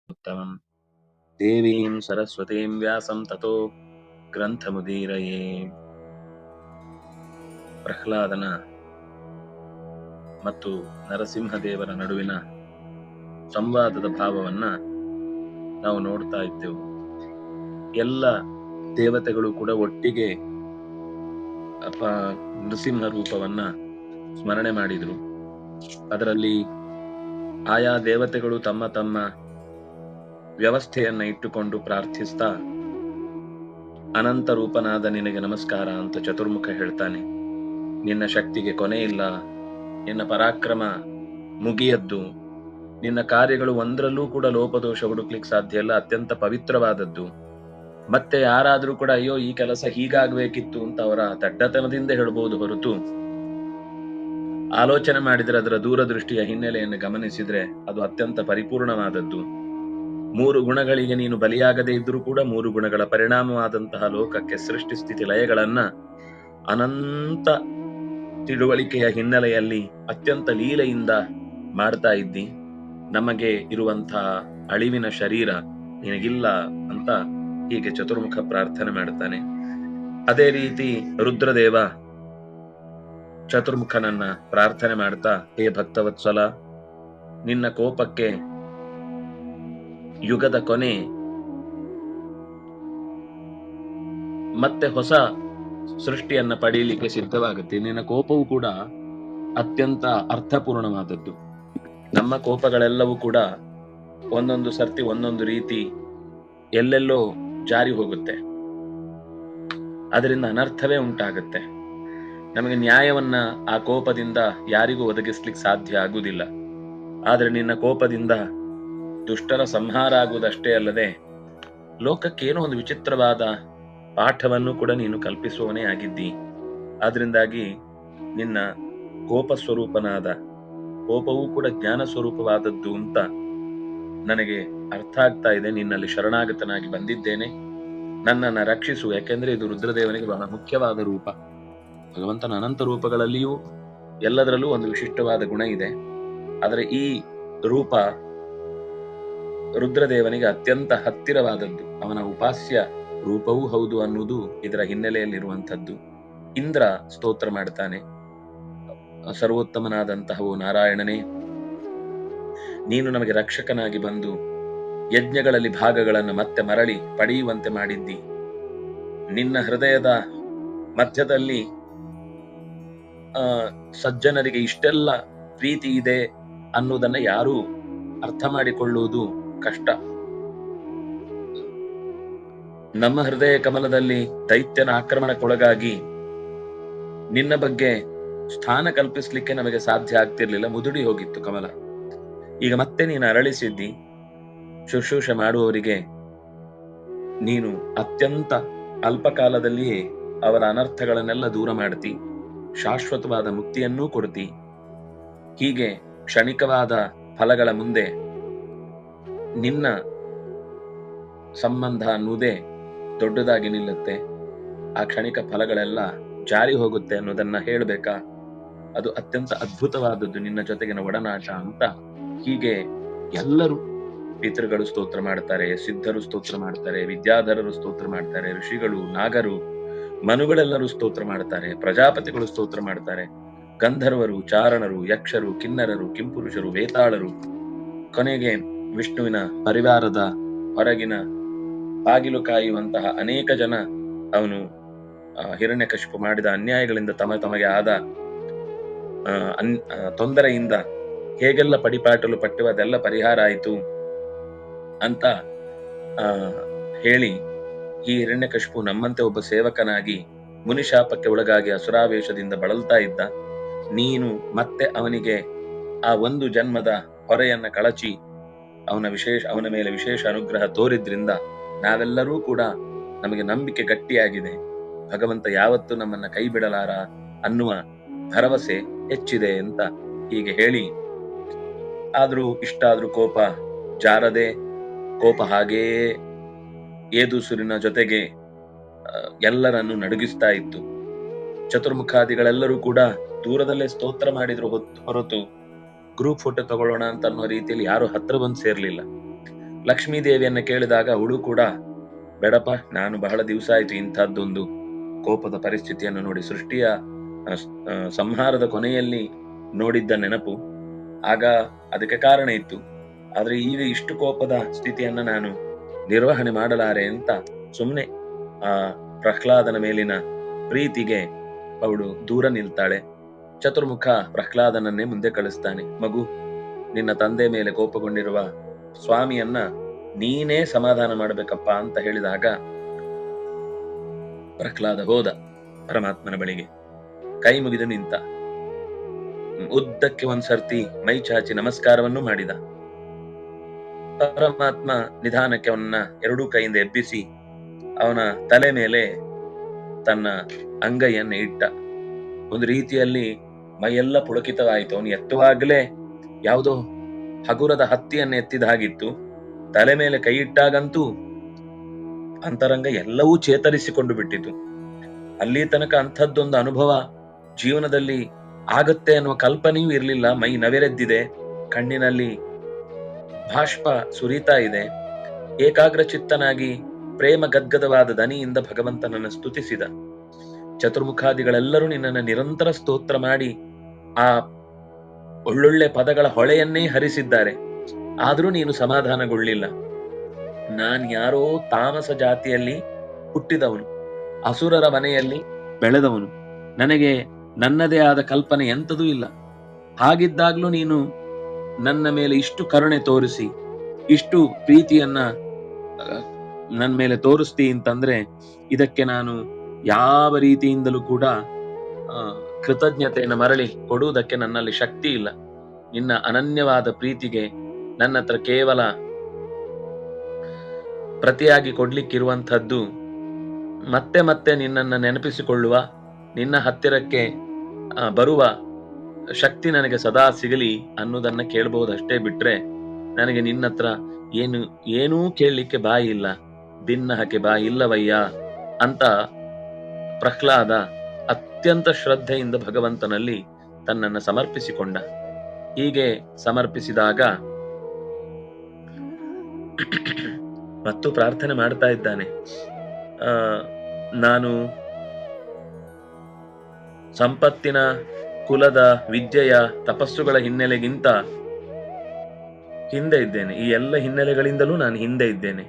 उत्तमम् देवीं सरस्वतीं व्यासं ततो ग्ರಂಥಮುದೀರಯೇ. ಪ್ರಹ್ಲಾದನ ಮತ್ತು ನರಸಿಂಹದೇವರ ನಡುವಿನ ಸಂವಾದದ ಭಾವವನ್ನ ನಾವು ನೋಡ್ತಾ ಇದ್ದೆವು. ಎಲ್ಲ ದೇವತೆಗಳು ಕೂಡ ಒಟ್ಟಿಗೆ ನರಸಿಂಹ ರೂಪವನ್ನ ಸ್ಮರಣೆ ಮಾಡಿದ್ರು. ಅದರಲ್ಲಿ ಆಯಾ ದೇವತೆಗಳು ತಮ್ಮ ತಮ್ಮ ವ್ಯವಸ್ಥೆಯನ್ನ ಇಟ್ಟುಕೊಂಡು ಪ್ರಾರ್ಥಿಸ್ತಾ ಅನಂತ ರೂಪನಾದ ನಿನಗೆ ನಮಸ್ಕಾರ ಅಂತ ಚತುರ್ಮುಖ ಹೇಳ್ತಾನೆ. ನಿನ್ನ ಶಕ್ತಿಗೆ ಕೊನೆ ಇಲ್ಲ, ನಿನ್ನ ಪರಾಕ್ರಮ ಮುಗಿಯದ್ದು, ನಿನ್ನ ಕಾರ್ಯಗಳು ಒಂದರಲ್ಲೂ ಕೂಡ ಲೋಪದೋಷ ಹುಡುಕ್ಲಿಕ್ಕೆ ಸಾಧ್ಯ ಇಲ್ಲ, ಅತ್ಯಂತ ಪವಿತ್ರವಾದದ್ದು. ಮತ್ತೆ ಯಾರಾದ್ರೂ ಕೂಡ ಅಯ್ಯೋ ಈ ಕೆಲಸ ಹೀಗಾಗ್ಬೇಕಿತ್ತು ಅಂತ ಅವರ ದಡ್ಡತನದಿಂದ ಹೇಳ್ಬೋದು ಹೊರತು ಆಲೋಚನೆ ಮಾಡಿದ್ರೆ ಅದರ ದೂರದೃಷ್ಟಿಯ ಹಿನ್ನೆಲೆಯನ್ನು ಗಮನಿಸಿದ್ರೆ ಅದು ಅತ್ಯಂತ ಪರಿಪೂರ್ಣವಾದದ್ದು. 3 ಗುಣಗಳಿಗೆ ನೀನು ಬಲಿಯಾಗದೇ ಇದ್ರೂ ಕೂಡ 3 ಗುಣಗಳ ಪರಿಣಾಮವಾದಂತಹ ಲೋಕಕ್ಕೆ ಸೃಷ್ಟಿ ಸ್ಥಿತಿ ಲಯಗಳನ್ನ ಅನಂತ ತಿಳುವಳಿಕೆಯ ಹಿನ್ನೆಲೆಯಲ್ಲಿ ಅತ್ಯಂತ ಲೀಲೆಯಿಂದ ಮಾಡ್ತಾ ಇದ್ದಿ. ನಮಗೆ ಇರುವಂತಹ ಅಳಿವಿನ ಶರೀರ ನಿನಗಿಲ್ಲ ಅಂತ ಹೀಗೆ ಚತುರ್ಮುಖ ಪ್ರಾರ್ಥನೆ ಮಾಡ್ತಾನೆ. ಅದೇ ರೀತಿ ರುದ್ರದೇವ ಚತುರ್ಮುಖನನ್ನ ಪ್ರಾರ್ಥನೆ ಮಾಡ್ತಾ, ಹೇ ಭಕ್ತವತ್ಸಲ, ನಿನ್ನ ಕೋಪಕ್ಕೆ ಯುಗದ ಕೊನೆ ಮತ್ತೆ ಹೊಸ ಸೃಷ್ಟಿಯನ್ನ ಪಡೆಯಲಿಕ್ಕೆ ಸಿದ್ಧವಾಗುತ್ತೆ. ನಿನ್ನ ಕೋಪವು ಕೂಡ ಅತ್ಯಂತ ಅರ್ಥಪೂರ್ಣವಾದದ್ದು. ನಮ್ಮ ಕೋಪಗಳೆಲ್ಲವೂ ಕೂಡ ಒಂದೊಂದು ಸರ್ತಿ ಒಂದೊಂದು ರೀತಿ ಎಲ್ಲೆಲ್ಲೋ ಜಾರಿ ಹೋಗುತ್ತೆ. ಅದರಿಂದ ಅನರ್ಥವೇ ಉಂಟಾಗುತ್ತೆ. ನಮಗೆ ನ್ಯಾಯವನ್ನ ಆ ಕೋಪದಿಂದ ಯಾರಿಗೂ ಒದಗಿಸ್ಲಿಕ್ಕೆ ಸಾಧ್ಯ ಆಗುವುದಿಲ್ಲ. ಆದ್ರೆ ನಿನ್ನ ಕೋಪದಿಂದ ದುಷ್ಟರ ಸಂಹಾರ ಆಗುವುದಷ್ಟೇ ಅಲ್ಲದೆ ಲೋಕಕ್ಕೇನೋ ಒಂದು ವಿಚಿತ್ರವಾದ ಪಾಠವನ್ನು ಕೂಡ ನೀನು ಕಲ್ಪಿಸುವವನೇ ಆಗಿದ್ದಿ. ಆದ್ರಿಂದಾಗಿ ನಿನ್ನ ಕೋಪ ಸ್ವರೂಪನಾದ ಕೋಪವೂ ಕೂಡ ಜ್ಞಾನ ಸ್ವರೂಪವಾದದ್ದು ಅಂತ ನನಗೆ ಅರ್ಥ ಆಗ್ತಾ ಇದೆ. ನಿನ್ನಲ್ಲಿ ಶರಣಾಗತನಾಗಿ ಬಂದಿದ್ದೇನೆ, ನನ್ನನ್ನ ರಕ್ಷಿಸು. ಯಾಕೆಂದ್ರೆ ಇದು ರುದ್ರದೇವನಿಗೆ ಬಹಳ ಮುಖ್ಯವಾದ ರೂಪ. ಭಗವಂತನ ಅನಂತ ರೂಪಗಳಲ್ಲಿಯೂ ಎಲ್ಲದರಲ್ಲೂ ಒಂದು ವಿಶಿಷ್ಟವಾದ ಗುಣ ಇದೆ. ಆದರೆ ಈ ರೂಪ ರುದ್ರದೇವನಿಗೆ ಅತ್ಯಂತ ಹತ್ತಿರವಾದದ್ದು, ಅವನ ಉಪಾಸ್ಯ ರೂಪವೂ ಹೌದು ಅನ್ನುವುದು ಇದರ ಹಿನ್ನೆಲೆಯಲ್ಲಿರುವಂಥದ್ದು. ಇಂದ್ರ ಸ್ತೋತ್ರ ಮಾಡ್ತಾನೆ, ಸರ್ವೋತ್ತಮನಾದಂತಹ ನಾರಾಯಣನೇ, ನೀನು ನಮಗೆ ರಕ್ಷಕನಾಗಿ ಬಂದು ಯಜ್ಞಗಳಲ್ಲಿ ಭಾಗಗಳನ್ನು ಮತ್ತೆ ಮರಳಿ ಪಡೆಯುವಂತೆ ಮಾಡಿದ್ದಿ. ನಿನ್ನ ಹೃದಯದ ಮಧ್ಯದಲ್ಲಿ ಸಜ್ಜನರಿಗೆ ಇಷ್ಟೆಲ್ಲ ಪ್ರೀತಿ ಇದೆ ಅನ್ನುವುದನ್ನ ಯಾರೂ ಅರ್ಥ ಮಾಡಿಕೊಳ್ಳುವುದು ಕಷ್ಟ. ನಮ್ಮ ಹೃದಯ ಕಮಲದಲ್ಲಿ ದೈತ್ಯನ ಆಕ್ರಮಣಕ್ಕೊಳಗಾಗಿ ನಿನ್ನ ಬಗ್ಗೆ ಸ್ಥಾನ ಕಲ್ಪಿಸ್ಲಿಕ್ಕೆ ನಮಗೆ ಸಾಧ್ಯ ಆಗ್ತಿರ್ಲಿಲ್ಲ, ಮುದುಡಿ ಹೋಗಿತ್ತು ಕಮಲ. ಈಗ ಮತ್ತೆ ನೀನು ಅರಳಿಸಿದ್ದಿ. ಶುಶ್ರೂಷೆ ಮಾಡುವವರಿಗೆ ನೀನು ಅತ್ಯಂತ ಅಲ್ಪಕಾಲದಲ್ಲಿಯೇ ಅವರ ಅನರ್ಥಗಳನ್ನೆಲ್ಲ ದೂರ ಮಾಡ್ತಿ, ಶಾಶ್ವತವಾದ ಮುಕ್ತಿಯನ್ನೂ ಕೊಡ್ತಿ. ಹೀಗೆ ಕ್ಷಣಿಕವಾದ ಫಲಗಳ ಮುಂದೆ ನಿನ್ನ ಸಂಬಂಧ ಅನ್ನುವುದೇ ದೊಡ್ಡದಾಗಿ ನಿಲ್ಲುತ್ತೆ. ಆ ಕ್ಷಣಿಕ ಫಲಗಳೆಲ್ಲ ಜಾರಿ ಹೋಗುತ್ತೆ ಅನ್ನೋದನ್ನ ಹೇಳ್ಬೇಕಾ? ಅದು ಅತ್ಯಂತ ಅದ್ಭುತವಾದದ್ದು ನಿನ್ನ ಜೊತೆಗಿನ ಒಡನಾಟ ಅಂತ ಹೀಗೆ ಎಲ್ಲರೂ ಪಿತೃಗಳು ಸ್ತೋತ್ರ ಮಾಡ್ತಾರೆ, ಸಿದ್ಧರು ಸ್ತೋತ್ರ ಮಾಡ್ತಾರೆ, ವಿದ್ಯಾಧರರು ಸ್ತೋತ್ರ ಮಾಡ್ತಾರೆ, ಋಷಿಗಳು, ನಾಗರು, ಮನುಗಳೆಲ್ಲರೂ ಸ್ತೋತ್ರ ಮಾಡ್ತಾರೆ, ಪ್ರಜಾಪತಿಗಳು ಸ್ತೋತ್ರ ಮಾಡ್ತಾರೆ, ಗಂಧರ್ವರು, ಚಾರಣರು, ಯಕ್ಷರು, ಕಿನ್ನರರು, ಕಿಂಪುರುಷರು, ವೇತಾಳರು, ಕೊನೆಗೆ ವಿಷ್ಣುವಿನ ಪರಿವಾರದ ಹೊರಗಿನ ಬಾಗಿಲು ಕಾಯುವಂತಹ ಅನೇಕ ಜನ ಅವನು ಹಿರಣ್ಯಕಶಿಪು ಮಾಡಿದ ಅನ್ಯಾಯಗಳಿಂದ ತಮಗೆ ಆದ ತೊಂದರೆಯಿಂದ ಹೇಗೆಲ್ಲ ಪಡಿಪಾಟಲು ಪಟ್ಟು ಅದೆಲ್ಲ ಪರಿಹಾರ ಆಯಿತು ಅಂತ ಹೇಳಿ ಈ ಹಿರಣ್ಯಕಶಿಪು ನಮ್ಮಂತೆ ಒಬ್ಬ ಸೇವಕನಾಗಿ ಮುನಿಶಾಪಕ್ಕೆ ಒಳಗಾಗಿ ಅಸುರಾವೇಶದಿಂದ ಬಳಲ್ತಾ ಇದ್ದ. ನೀನು ಮತ್ತೆ ಅವನಿಗೆ ಆ ಒಂದು ಜನ್ಮದ ಹೊರೆಯನ್ನ ಕಳಚಿ ಅವನ ಮೇಲೆ ವಿಶೇಷ ಅನುಗ್ರಹ ತೋರಿದ್ರಿಂದ ನಾವೆಲ್ಲರೂ ಕೂಡ ನಮಗೆ ನಂಬಿಕೆ ಗಟ್ಟಿಯಾಗಿದೆ. ಭಗವಂತ ಯಾವತ್ತೂ ನಮ್ಮನ್ನ ಕೈ ಬಿಡಲಾರ ಅನ್ನುವ ಭರವಸೆ ಹೆಚ್ಚಿದೆ ಅಂತ ಹೀಗೆ ಹೇಳಿ, ಆದ್ರೂ ಇಷ್ಟಾದ್ರೂ ಕೋಪ ಜಾರದೆ, ಕೋಪ ಹಾಗೆಯೇ ಏದುಸುರಿನ ಜೊತೆಗೆ ಎಲ್ಲರನ್ನು ನಡುಗಿಸ್ತಾ ಇತ್ತು. ಚತುರ್ಮುಖಾದಿಗಳೆಲ್ಲರೂ ಕೂಡ ದೂರದಲ್ಲೇ ಸ್ತೋತ್ರ ಮಾಡಿದ್ರು ಹೊರತು ಗ್ರೂಪ್ ಫೋಟೋ ತಗೊಳ್ಳೋಣ ಅಂತ ಅನ್ನೋ ರೀತಿಯಲ್ಲಿ ಯಾರು ಹತ್ರ ಬಂದು ಸೇರ್ಲಿಲ್ಲ. ಲಕ್ಷ್ಮೀದೇವಿಯನ್ನ ಕೇಳಿದಾಗ ಅವಳು ಕೂಡ, ಬೇಡಪ್ಪ, ನಾನು ಬಹಳ ದಿವಸ ಆಯ್ತು ಇಂಥದ್ದೊಂದು ಕೋಪದ ಪರಿಸ್ಥಿತಿಯನ್ನು ನೋಡಿ. ಸೃಷ್ಟಿಯ ಸಂಹಾರದ ಕೊನೆಯಲ್ಲಿ ನೋಡಿದ್ದ ನೆನಪು, ಆಗ ಅದಕ್ಕೆ ಕಾರಣ ಇತ್ತು. ಆದ್ರೆ ಈಗ ಇಷ್ಟು ಕೋಪದ ಸ್ಥಿತಿಯನ್ನ ನಾನು ನಿರ್ವಹಣೆ ಮಾಡಲಾರೆ ಅಂತ ಸುಮ್ಮನೆ ಆ ಪ್ರಹ್ಲಾದನ ಮೇಲಿನ ಪ್ರೀತಿಗೆ ಅವಳು ದೂರ ನಿಲ್ತಾಳೆ. ಚತುರ್ಮುಖ ಪ್ರಹ್ಲಾದನನ್ನೇ ಮುಂದೆ ಕಳಿಸ್ತಾನೆ. ಮಗು, ನಿನ್ನ ತಂದೆ ಮೇಲೆ ಕೋಪಗೊಂಡಿರುವ ಸ್ವಾಮಿಯನ್ನ ನೀನೇ ಸಮಾಧಾನ ಮಾಡಬೇಕಪ್ಪ ಅಂತ ಹೇಳಿದಾಗ ಪ್ರಹ್ಲಾದ ಹೋದ ಪರಮಾತ್ಮನ ಬಳಿಗೆ, ಕೈ ಮುಗಿದು ನಿಂತ. ಉದ್ದಕ್ಕೆ ಒಂದ್ಸರ್ತಿ ಮೈ ಚಾಚಿ ನಮಸ್ಕಾರವನ್ನು ಮಾಡಿದ. ಪರಮಾತ್ಮ ನಿಧಾನಕ್ಕೆ ಅವನ್ನ ಎರಡೂ ಕೈಯಿಂದ ಎಬ್ಬಿಸಿ ಅವನ ತಲೆ ಮೇಲೆ ತನ್ನ ಅಂಗೈಯನ್ನ ಇಟ್ಟ. ಒಂದು ರೀತಿಯಲ್ಲಿ ಮೈಯೆಲ್ಲ ಪುಳಕಿತವಾಯಿತು. ಅವನು ಎತ್ತುವಾಗಲೇ ಯಾವುದೋ ಹಗುರದ ಹತ್ತಿಯನ್ನ ಎತ್ತಿದ ಹಾಗಿತ್ತು. ತಲೆ ಮೇಲೆ ಕೈ ಇಟ್ಟಾಗಂತೂ ಅಂತರಂಗ ಎಲ್ಲವೂ ಚೇತರಿಸಿಕೊಂಡು ಬಿಟ್ಟಿತು. ಅಲ್ಲಿ ತನಕ ಅಂಥದ್ದೊಂದು ಅನುಭವ ಜೀವನದಲ್ಲಿ ಆಗತ್ತೆ ಅನ್ನುವ ಕಲ್ಪನೆಯೂ ಇರಲಿಲ್ಲ. ಮೈ ನವೆರೆದ್ದಿದೆ, ಕಣ್ಣಿನಲ್ಲಿ ಬಾಷ್ಪ ಸುರಿತಾ ಇದೆ. ಏಕಾಗ್ರ ಚಿತ್ತನಾಗಿ ಪ್ರೇಮ ಗದ್ಗದವಾದ ದನಿಯಿಂದ ಭಗವಂತನನ್ನು ಸ್ತುತಿಸಿದ. ಚತುರ್ಮುಖಾದಿಗಳೆಲ್ಲರೂ ನಿನ್ನನ್ನು ನಿರಂತರ ಸ್ತೋತ್ರ ಮಾಡಿ ಆ ಒಳ್ಳೊಳ್ಳೆ ಪದಗಳ ಹೊಳೆಯನ್ನೇ ಹರಿಸಿದ್ದಾರೆ. ಆದರೂ ನೀನು ಸಮಾಧಾನಗೊಳ್ಳಿಲ್ಲ. ನಾನ್ ಯಾರೋ ತಾಮಸ ಜಾತಿಯಲ್ಲಿ ಹುಟ್ಟಿದವನು, ಅಸುರರ ಮನೆಯಲ್ಲಿ ಬೆಳೆದವನು, ನನಗೆ ನನ್ನದೇ ಆದ ಕಲ್ಪನೆ ಎಂತದೂ ಇಲ್ಲ. ಹಾಗಿದ್ದಾಗ್ಲೂ ನೀನು ನನ್ನ ಮೇಲೆ ಇಷ್ಟು ಕರುಣೆ ತೋರಿಸಿ ಇಷ್ಟು ಪ್ರೀತಿಯನ್ನ ನನ್ನ ಮೇಲೆ ತೋರಿಸ್ತಿ ಅಂತಂದ್ರೆ ಇದಕ್ಕೆ ನಾನು ಯಾವ ರೀತಿಯಿಂದಲೂ ಕೂಡ ಕೃತಜ್ಞತೆಯನ್ನು ಮರಳಿ ಕೊಡುವುದಕ್ಕೆ ನನ್ನಲ್ಲಿ ಶಕ್ತಿ ಇಲ್ಲ. ನಿನ್ನ ಅನನ್ಯವಾದ ಪ್ರೀತಿಗೆ ನನ್ನ ಹತ್ರ ಕೇವಲ ಪ್ರತಿಯಾಗಿ ಕೊಡ್ಲಿಕ್ಕಿರುವಂಥದ್ದು ಮತ್ತೆ ಮತ್ತೆ ನಿನ್ನನ್ನು ನೆನಪಿಸಿಕೊಳ್ಳುವ, ನಿನ್ನ ಹತ್ತಿರಕ್ಕೆ ಬರುವ ಶಕ್ತಿ ನನಗೆ ಸದಾ ಸಿಗಲಿ ಅನ್ನೋದನ್ನ ಕೇಳಬಹುದಷ್ಟೇ ಬಿಟ್ರೆ ನನಗೆ ನಿನ್ನತ್ರ ಏನೂ ಕೇಳಲಿಕ್ಕೆ ಬಾಯಿ ಇಲ್ಲ, ಭಿನ್ನಹಕ್ಕೆ ಬಾಯಿ ಇಲ್ಲವಯ್ಯ ಅಂತ ಪ್ರಹ್ಲಾದ ಅತ್ಯಂತ ಶ್ರದ್ಧೆಯಿಂದ ಭಗವಂತನಲ್ಲಿ ತನ್ನನ್ನು ಸಮರ್ಪಿಸಿಕೊಂಡ. ಹೀಗೆ ಸಮರ್ಪಿಸಿದಾಗ ಮತ್ತು ಪ್ರಾರ್ಥನೆ ಮಾಡ್ತಾ ಇದ್ದಾನೆ, ನಾನು ಸಂಪತ್ತಿನ, ಕುಲದ, ವಿದ್ಯೆಯ, ತಪಸ್ಸುಗಳ ಹಿನ್ನೆಲೆಗಿಂತ ಹಿಂದೆ ಇದ್ದೇನೆ. ಈ ಎಲ್ಲ ಹಿನ್ನೆಲೆಗಳಿಂದಲೂ ನಾನು ಹಿಂದೆ ಇದ್ದೇನೆ.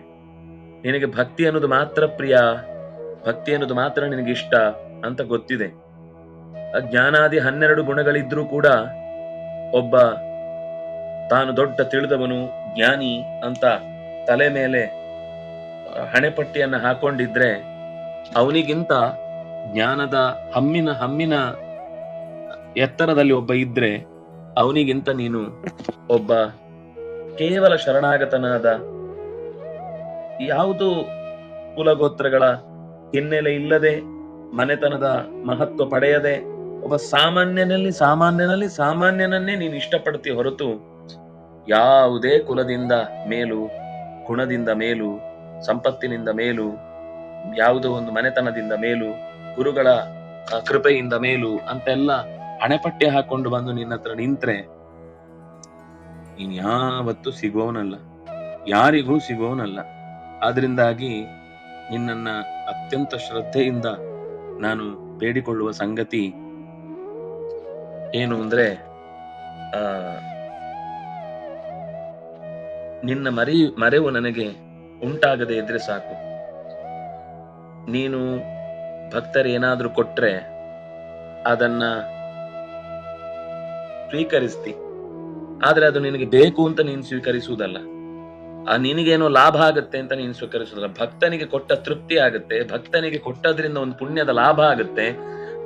ನಿನಗೆ ಭಕ್ತಿ ಅನ್ನೋದು ಮಾತ್ರ ಪ್ರಿಯ, ಭಕ್ತಿ ಅನ್ನೋದು ಮಾತ್ರ ನಿನಗೆ ಇಷ್ಟ ಅಂತ ಗೊತ್ತಿದೆ. ಜ್ಞಾನಾದಿ 12 ಗುಣಗಳಿದ್ರೂ ಕೂಡ ಒಬ್ಬ ತಾನು ದೊಡ್ಡ ತಿಳಿದವನು, ಜ್ಞಾನಿ ಅಂತ ತಲೆ ಮೇಲೆ ಹಣೆಪಟ್ಟಿಯನ್ನ ಹಾಕೊಂಡಿದ್ರೆ ಅವನಿಗಿಂತ ಜ್ಞಾನದ ಹಮ್ಮಿನ ಎತ್ತರದಲ್ಲಿ ಒಬ್ಬ ಇದ್ರೆ ಅವನಿಗಿಂತ ನೀನು ಒಬ್ಬ ಕೇವಲ ಶರಣಾಗತನಾದ, ಯಾವುದು ಕುಲಗೋತ್ರಗಳ ಹಿನ್ನೆಲೆ ಇಲ್ಲದೆ, ಮನೆತನದ ಮಹತ್ವ ಪಡೆಯದೆ ಒಬ್ಬ ಸಾಮಾನ್ಯನನ್ನೇ ನೀನು ಇಷ್ಟಪಡ್ತಿ ಹೊರತು ಯಾವುದೇ ಕುಲದಿಂದ ಮೇಲು, ಗುಣದಿಂದ ಮೇಲು, ಸಂಪತ್ತಿನಿಂದ ಮೇಲು, ಯಾವುದೋ ಒಂದು ಮನೆತನದಿಂದ ಮೇಲು, ಗುರುಗಳ ಕೃಪೆಯಿಂದ ಮೇಲು ಅಂತೆಲ್ಲ ಹಣೆಪಟ್ಟೆ ಹಾಕೊಂಡು ಬಂದು ನಿನ್ನ ಹತ್ರ ನಿಂತ್ರೆ ನೀನ್ ಯಾವತ್ತೂ ಸಿಗುವವನಲ್ಲ, ಯಾರಿಗೂ ಸಿಗುವವನಲ್ಲ. ಆದ್ರಿಂದಾಗಿ ನಿನ್ನನ್ನ ಅತ್ಯಂತ ಶ್ರದ್ಧೆಯಿಂದ ನಾನು ಬೇಡಿಕೊಳ್ಳುವ ಸಂಗತಿ ಏನು ಅಂದ್ರೆ, ನಿನ್ನ ಮರೆವು ನನಗೆ ಉಂಟಾಗದೆ ಇದ್ರೆ ಸಾಕು. ನೀನು ಭಕ್ತರು ಏನಾದ್ರೂ ಕೊಟ್ರೆ ಅದನ್ನ ಸ್ವೀಕರಿಸ್ತಿ, ಆದ್ರೆ ಅದು ನಿನಗೆ ಬೇಕು ಅಂತ ನೀನು ಸ್ವೀಕರಿಸುವುದಲ್ಲ, ನಿನಗೇನೋ ಲಾಭ ಆಗತ್ತೆ ಅಂತ ನೀನು ಸ್ವೀಕರಿಸುವುದಲ್ಲ. ಭಕ್ತನಿಗೆ ಕೊಟ್ಟ ತೃಪ್ತಿ ಆಗತ್ತೆ, ಭಕ್ತನಿಗೆ ಕೊಟ್ಟದ್ರಿಂದ ಒಂದು ಪುಣ್ಯದ ಲಾಭ ಆಗತ್ತೆ.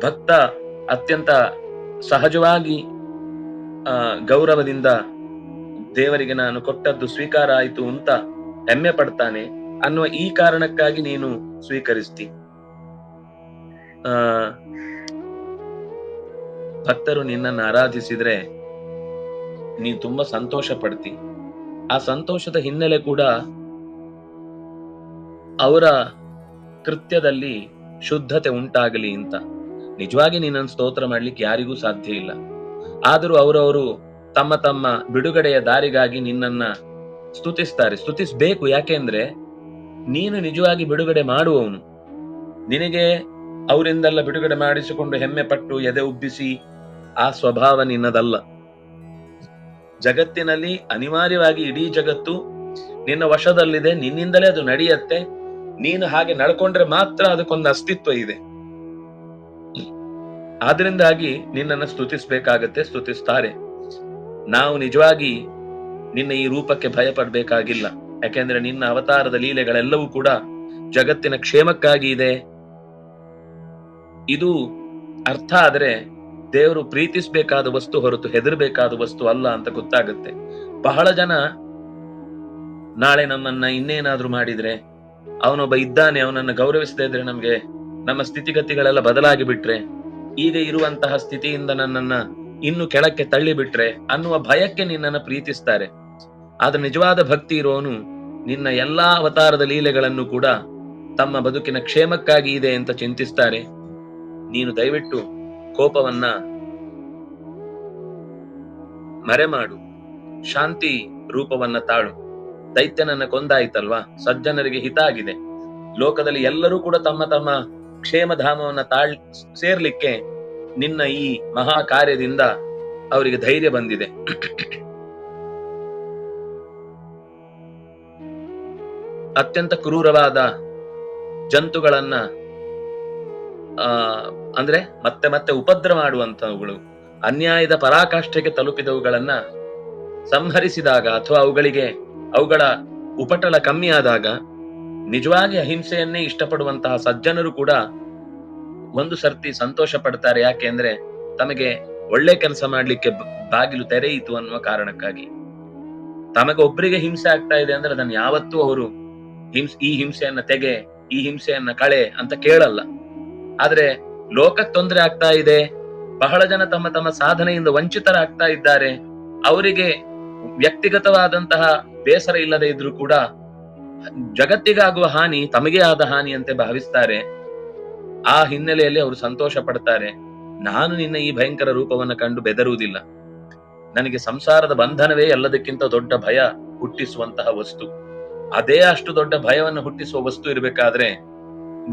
ಭಕ್ತ ಅತ್ಯಂತ ಸಹಜವಾಗಿ ಗೌರವದಿಂದ ದೇವರಿಗೆ ನಾನು ಕೊಟ್ಟದ್ದು ಸ್ವೀಕಾರ ಆಯಿತು ಅಂತ ಹೆಮ್ಮೆ ಪಡ್ತಾನೆ ಅನ್ನುವ ಈ ಕಾರಣಕ್ಕಾಗಿ ನೀನು ಸ್ವೀಕರಿಸ್ತಿ. ಭಕ್ತರು ನಿನ್ನನ್ನು ಆರಾಧಿಸಿದ್ರೆ ನೀನು ತುಂಬಾ ಸಂತೋಷ ಪಡ್ತಿ. ಆ ಸಂತೋಷದ ಹಿನ್ನೆಲೆ ಕೂಡ ಅವರ ಕೃತ್ಯದಲ್ಲಿ ಶುದ್ಧತೆ ಉಂಟಾಗಲಿ ಅಂತ. ನಿಜವಾಗಿ ನಿನ್ನನ್ನು ಸ್ತೋತ್ರ ಮಾಡ್ಲಿಕ್ಕೆ ಯಾರಿಗೂ ಸಾಧ್ಯ ಇಲ್ಲ. ಆದರೂ ಅವರವರು ತಮ್ಮ ತಮ್ಮ ಬಿಡುಗಡೆಯ ದಾರಿಗಾಗಿ ನಿನ್ನನ್ನ ಸ್ತುತಿಸ್ತಾರೆ. ಸ್ತುತಿಸ್ಬೇಕು. ಯಾಕೆಂದ್ರೆ ನೀನು ನಿಜವಾಗಿ ಬಿಡುಗಡೆ ಮಾಡುವವನು. ನಿನಗೆ ಅವರಿಂದೆಲ್ಲ ಬಿಡುಗಡೆ ಮಾಡಿಸಿಕೊಂಡು ಹೆಮ್ಮೆ ಪಟ್ಟು ಎದೆ ಉಬ್ಬಿಸಿ ಆ ಸ್ವಭಾವ ನಿನ್ನದಲ್ಲ. ಜಗತ್ತಿನಲ್ಲಿ ಅನಿವಾರ್ಯವಾಗಿ ಇಡೀ ಜಗತ್ತು ನಿನ್ನ ವಶದಲ್ಲಿದೆ, ನಿನ್ನಿಂದಲೇ ಅದು ನಡೆಯುತ್ತೆ. ನೀನು ಹಾಗೆ ನಡ್ಕೊಂಡ್ರೆ ಮಾತ್ರ ಅದಕ್ಕೊಂದು ಅಸ್ತಿತ್ವ ಇದೆ. ಆದ್ರಿಂದಾಗಿ ನಿನ್ನನ್ನು ಸ್ತುತಿಸ್ಬೇಕಾಗತ್ತೆ, ಸ್ತುತಿಸ್ತಾರೆ. ನಾವು ನಿಜವಾಗಿ ನಿನ್ನ ಈ ರೂಪಕ್ಕೆ ಭಯ ಪಡ್ಬೇಕಾಗಿಲ್ಲ. ಯಾಕೆಂದ್ರೆ ನಿನ್ನ ಅವತಾರದ ಲೀಲೆಗಳೆಲ್ಲವೂ ಕೂಡ ಜಗತ್ತಿನ ಕ್ಷೇಮಕ್ಕಾಗಿ ಇದೆ. ಇದು ಅರ್ಥ ಆದ್ರೆ ದೇವರು ಪ್ರೀತಿಸಬೇಕಾದ ವಸ್ತು ಹೊರತು ಹೆದರ್ಬೇಕಾದ ವಸ್ತು ಅಲ್ಲ ಅಂತ ಗೊತ್ತಾಗುತ್ತೆ. ಬಹಳ ಜನ ನಾಳೆ ನಮ್ಮನ್ನ ಇನ್ನೇನಾದ್ರೂ ಮಾಡಿದ್ರೆ, ಅವನೊಬ್ಬ ಇದ್ದಾನೆ, ಅವನನ್ನ ಗೌರವಿಸದೇ ಇದ್ರೆ ನಮ್ಗೆ ನಮ್ಮ ಸ್ಥಿತಿಗತಿಗಳೆಲ್ಲ ಬದಲಾಗಿ ಬಿಟ್ರೆ, ಈಗ ಇರುವಂತಹ ಸ್ಥಿತಿಯಿಂದ ನನ್ನನ್ನ ಇನ್ನು ಕೆಳಕ್ಕೆ ತಳ್ಳಿ ಬಿಟ್ರೆ ಅನ್ನುವ ಭಯಕ್ಕೆ ನಿನ್ನನ್ನು ಪ್ರೀತಿಸ್ತಾರೆ. ಆದ್ರೆ ನಿಜವಾದ ಭಕ್ತಿ ಇರೋನು ನಿನ್ನ ಎಲ್ಲಾ ಅವತಾರದ ಲೀಲೆಗಳನ್ನು ಕೂಡ ತಮ್ಮ ಬದುಕಿನ ಕ್ಷೇಮಕ್ಕಾಗಿ ಇದೆ ಅಂತ ಚಿಂತಿಸ್ತಾರೆ. ನೀನು ದಯವಿಟ್ಟು ಕೋಪವನ್ನ ಮರೆಮಾಡು, ಶಾಂತಿ ರೂಪವನ್ನ ತಾಳು. ದೈತ್ಯನನ್ನ ಕೊಂದಾಯ್ತಲ್ವಾ, ಸಜ್ಜನರಿಗೆ ಹಿತ ಆಗಿದೆ. ಲೋಕದಲ್ಲಿ ಎಲ್ಲರೂ ಕೂಡ ತಮ್ಮ ತಮ್ಮ ಕ್ಷೇಮಧಾಮವನ್ನ ಸೇರ್ಲಿಕ್ಕೆ ನಿನ್ನ ಈ ಮಹಾ ಕಾರ್ಯದಿಂದ ಅವರಿಗೆ ಧೈರ್ಯ ಬಂದಿದೆ. ಅತ್ಯಂತ ಕ್ರೂರವಾದ ಜಂತುಗಳನ್ನ ಅಂದ್ರೆ ಮತ್ತೆ ಮತ್ತೆ ಉಪದ್ರ ಮಾಡುವಂತವುಗಳು, ಅನ್ಯಾಯದ ಪರಾಕಾಷ್ಠೆಗೆ ತಲುಪಿದವುಗಳನ್ನ ಸಂಹರಿಸಿದಾಗ ಅಥವಾ ಅವುಗಳ ಉಪಟಳ ಕಮ್ಮಿ ಆದಾಗ ನಿಜವಾಗಿ ಅಹಿಂಸೆಯನ್ನೇ ಇಷ್ಟಪಡುವಂತಹ ಸಜ್ಜನರು ಕೂಡ ಒಂದು ಸರ್ತಿ ಸಂತೋಷ ಪಡ್ತಾರೆ. ಯಾಕೆಂದ್ರೆ ತಮಗೆ ಒಳ್ಳೆ ಕೆಲಸ ಮಾಡ್ಲಿಕ್ಕೆ ಬಾಗಿಲು ತೆರೆಯಿತು ಅನ್ನುವ ಕಾರಣಕ್ಕಾಗಿ. ತಮಗೆ ಒಬ್ಬರಿಗೆ ಹಿಂಸೆ ಆಗ್ತಾ ಇದೆ ಅಂದ್ರೆ ಅದನ್ನು ಯಾವತ್ತೂ ಅವರು ಈ ಹಿಂಸೆಯನ್ನ ತೆಗೆ, ಈ ಹಿಂಸೆಯನ್ನ ಕಳೆ ಅಂತ ಕೇಳಲ್ಲ. ಆದ್ರೆ ಲೋಕಕ್ಕೆ ತೊಂದರೆ ಆಗ್ತಾ ಇದೆ, ಬಹಳ ಜನ ತಮ್ಮ ತಮ್ಮ ಸಾಧನೆಯಿಂದ ವಂಚಿತರಾಗ್ತಾ ಇದ್ದಾರೆ, ಅವರಿಗೆ ವ್ಯಕ್ತಿಗತವಾದಂತಹ ಬೇಸರ ಇಲ್ಲದೆ ಇದ್ರೂ ಕೂಡ ಜಗತ್ತಿಗಾಗುವ ಹಾನಿ ತಮಗೆ ಆದ ಹಾನಿ ಅಂತೆ ಭಾವಿಸ್ತಾರೆ. ಆ ಹಿನ್ನೆಲೆಯಲ್ಲಿ ಅವರು ಸಂತೋಷ ಪಡ್ತಾರೆ. ನಾನು ನಿನ್ನ ಈ ಭಯಂಕರ ರೂಪವನ್ನು ಕಂಡು ಬೆದರುವುದಿಲ್ಲ. ನನಗೆ ಸಂಸಾರದ ಬಂಧನವೇ ಎಲ್ಲದಕ್ಕಿಂತ ದೊಡ್ಡ ಭಯ ಹುಟ್ಟಿಸುವಂತಹ ವಸ್ತು. ಅದೇ ಅಷ್ಟು ದೊಡ್ಡ ಭಯವನ್ನು ಹುಟ್ಟಿಸುವ ವಸ್ತು ಇರಬೇಕಾದ್ರೆ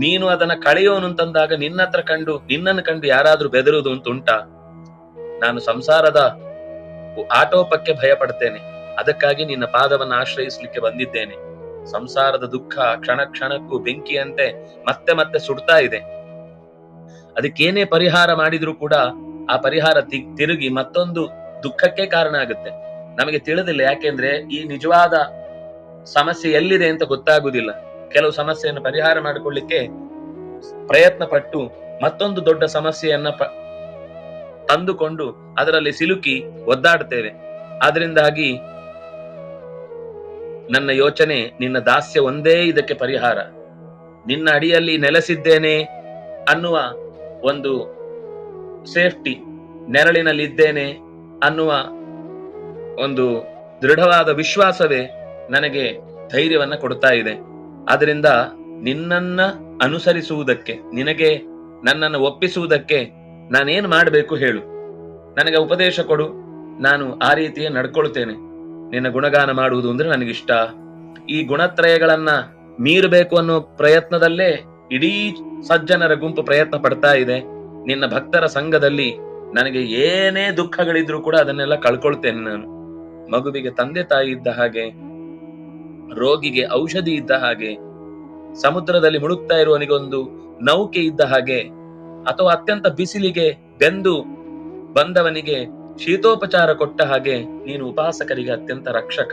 ನೀನು ಅದನ್ನ ಕಳೆಯೋನು ಅಂತಂದಾಗ ನಿನ್ನನ್ನು ಕಂಡು ಯಾರಾದ್ರೂ ಬೆದರುವುದು ಅಂತ ಉಂಟಾ? ನಾನು ಸಂಸಾರದ ಆಟೋಪಕ್ಕೆ ಭಯ ಪಡ್ತೇನೆ. ಅದಕ್ಕಾಗಿ ನಿನ್ನ ಪಾದವನ್ನು ಆಶ್ರಯಿಸಲಿಕ್ಕೆ ಬಂದಿದ್ದೇನೆ. ಸಂಸಾರದ ದುಃಖ ಕ್ಷಣ ಕ್ಷಣಕ್ಕೂ ಬೆಂಕಿಯಂತೆ ಮತ್ತೆ ಮತ್ತೆ ಸುಡ್ತಾ ಇದೆ. ಅದಕ್ಕೇನೇ ಪರಿಹಾರ ಮಾಡಿದ್ರೂ ಕೂಡ ಆ ಪರಿಹಾರ ತಿರುಗಿ ಮತ್ತೊಂದು ದುಃಖಕ್ಕೆ ಕಾರಣ ಆಗುತ್ತೆ. ನಮಗೆ ತಿಳಿದಿಲ್ಲ. ಯಾಕೆಂದ್ರೆ ಈ ನಿಜವಾದ ಸಮಸ್ಯೆ ಎಲ್ಲಿದೆ ಅಂತ ಗೊತ್ತಾಗುದಿಲ್ಲ. ಕೆಲವು ಸಮಸ್ಯೆಯನ್ನು ಪರಿಹಾರ ಮಾಡಿಕೊಳ್ಳಿಕ್ಕೆ ಪ್ರಯತ್ನ ಪಟ್ಟು ಮತ್ತೊಂದು ದೊಡ್ಡ ಸಮಸ್ಯೆಯನ್ನ ತಂದುಕೊಂಡು ಅದರಲ್ಲಿ ಸಿಲುಕಿ ಒದ್ದಾಡ್ತೇವೆ. ಆದ್ರಿಂದಾಗಿ ನನ್ನ ಯೋಚನೆ, ನಿನ್ನ ದಾಸ್ಯ ಒಂದೇ ಇದಕ್ಕೆ ಪರಿಹಾರ. ನಿನ್ನ ಅಡಿಯಲ್ಲಿ ನೆಲೆಸಿದ್ದೇನೆ ಅನ್ನುವ ಒಂದು ಸೇಫ್ಟಿ, ನೆರಳಿನಲ್ಲಿದ್ದೇನೆ ಅನ್ನುವ ಒಂದು ದೃಢವಾದ ವಿಶ್ವಾಸವೇ ನನಗೆ ಧೈರ್ಯವನ್ನ ಕೊಡ್ತಾ ಇದೆ. ಆದ್ರಿಂದ ನಿನ್ನನ್ನ ಅನುಸರಿಸುವುದಕ್ಕೆ, ನಿನಗೆ ನನ್ನನ್ನು ಒಪ್ಪಿಸುವುದಕ್ಕೆ ನಾನೇನು ಮಾಡಬೇಕು ಹೇಳು, ನನಗೆ ಉಪದೇಶ ಕೊಡು. ನಾನು ಆ ರೀತಿಯೇ ನಡ್ಕೊಳ್ತೇನೆ. ನಿನ್ನ ಗುಣಗಾನ ಮಾಡುವುದು ಅಂದ್ರೆ ನನಗಿಷ್ಟ. ಈ ಗುಣತ್ರಯಗಳನ್ನ ಮೀರಬೇಕು ಅನ್ನೋ ಪ್ರಯತ್ನದಲ್ಲೇ ಇಡೀ ಸಜ್ಜನರ ಗುಂಪು ಪ್ರಯತ್ನ ಪಡ್ತಾ ಇದೆ. ನಿನ್ನ ಭಕ್ತರ ಸಂಘದಲ್ಲಿ ನನಗೆ ಏನೇ ದುಃಖಗಳಿದ್ರೂ ಕೂಡ ಅದನ್ನೆಲ್ಲ ಕಳ್ಕೊಳ್ತೇನೆ ನಾನು. ಮಗುವಿಗೆ ತಂದೆ ತಾಯಿ ಇದ್ದ ಹಾಗೆ, ರೋಗಿಗೆ ಔಷಧಿ ಇದ್ದ ಹಾಗೆ, ಸಮುದ್ರದಲ್ಲಿ ಮುಳುಗ್ತಾ ಇರುವವನಿಗೊಂದು ನೌಕೆ ಇದ್ದ ಹಾಗೆ, ಅಥವಾ ಅತ್ಯಂತ ಬಿಸಿಲಿಗೆ ಬೆಂದು ಬಂದವನಿಗೆ ಶೀತೋಪಚಾರ ಕೊಟ್ಟ ಹಾಗೆ ನೀನು ಉಪಾಸಕರಿಗೆ ಅತ್ಯಂತ ರಕ್ಷಕ.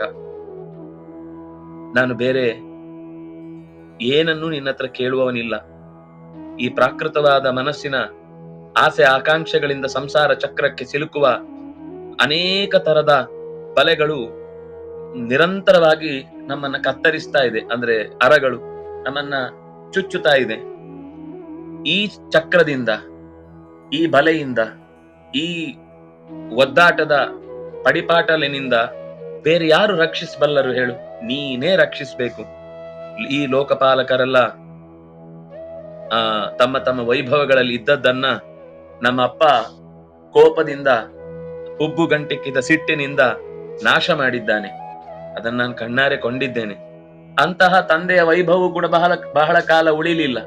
ನಾನು ಬೇರೆ ಏನನ್ನೂ ನಿನ್ನ ಹತ್ರ ಕೇಳುವವನಿಲ್ಲ. ಈ ಪ್ರಾಕೃತವಾದ ಮನಸ್ಸಿನ ಆಸೆ ಆಕಾಂಕ್ಷೆಗಳಿಂದ ಸಂಸಾರ ಚಕ್ರಕ್ಕೆ ಸಿಲುಕುವ ಅನೇಕ ತರದ ಬಲೆಗಳು ನಿರಂತರವಾಗಿ ನಮ್ಮನ್ನ ಕತ್ತರಿಸ್ತಾ ಇದೆ. ಅಂದ್ರೆ ಅರಗಳು ನಮ್ಮನ್ನ ಚುಚ್ಚುತ್ತಾ ಇದೆ. ಈ ಚಕ್ರದಿಂದ, ಈ ಬಲೆಯಿಂದ, ಈ ಒದ್ದಾಟದ ಪಡಿಪಾಟಲಿನಿಂದ ಬೇರೆ ಯಾರು ರಕ್ಷಿಸಬಲ್ಲರು ಹೇಳು? ನೀನೇ ರಕ್ಷಿಸಬೇಕು. ಈ ಲೋಕಪಾಲಕರೆಲ್ಲ ತಮ್ಮ ತಮ್ಮ ವೈಭವಗಳಲ್ಲಿ ಇದ್ದದ್ದನ್ನ ನಮ್ಮ ಅಪ್ಪ ಕೋಪದಿಂದ, ಹುಬ್ಬುಗಂಟಿಕ್ಕಿದ ಸಿಟ್ಟಿನಿಂದ ನಾಶ ಮಾಡಿದ್ದಾನೆ. ಅದನ್ನ ನಾನು ಕಣ್ಣಾರೆ ಕೊಂಡಿದ್ದೇನೆ. ಅಂತಹ ತಂದೆಯ ವೈಭವ ಕೂಡ ಬಹಳ ಬಹಳ ಕಾಲ ಉಳಿಲಿಲ್ಲ.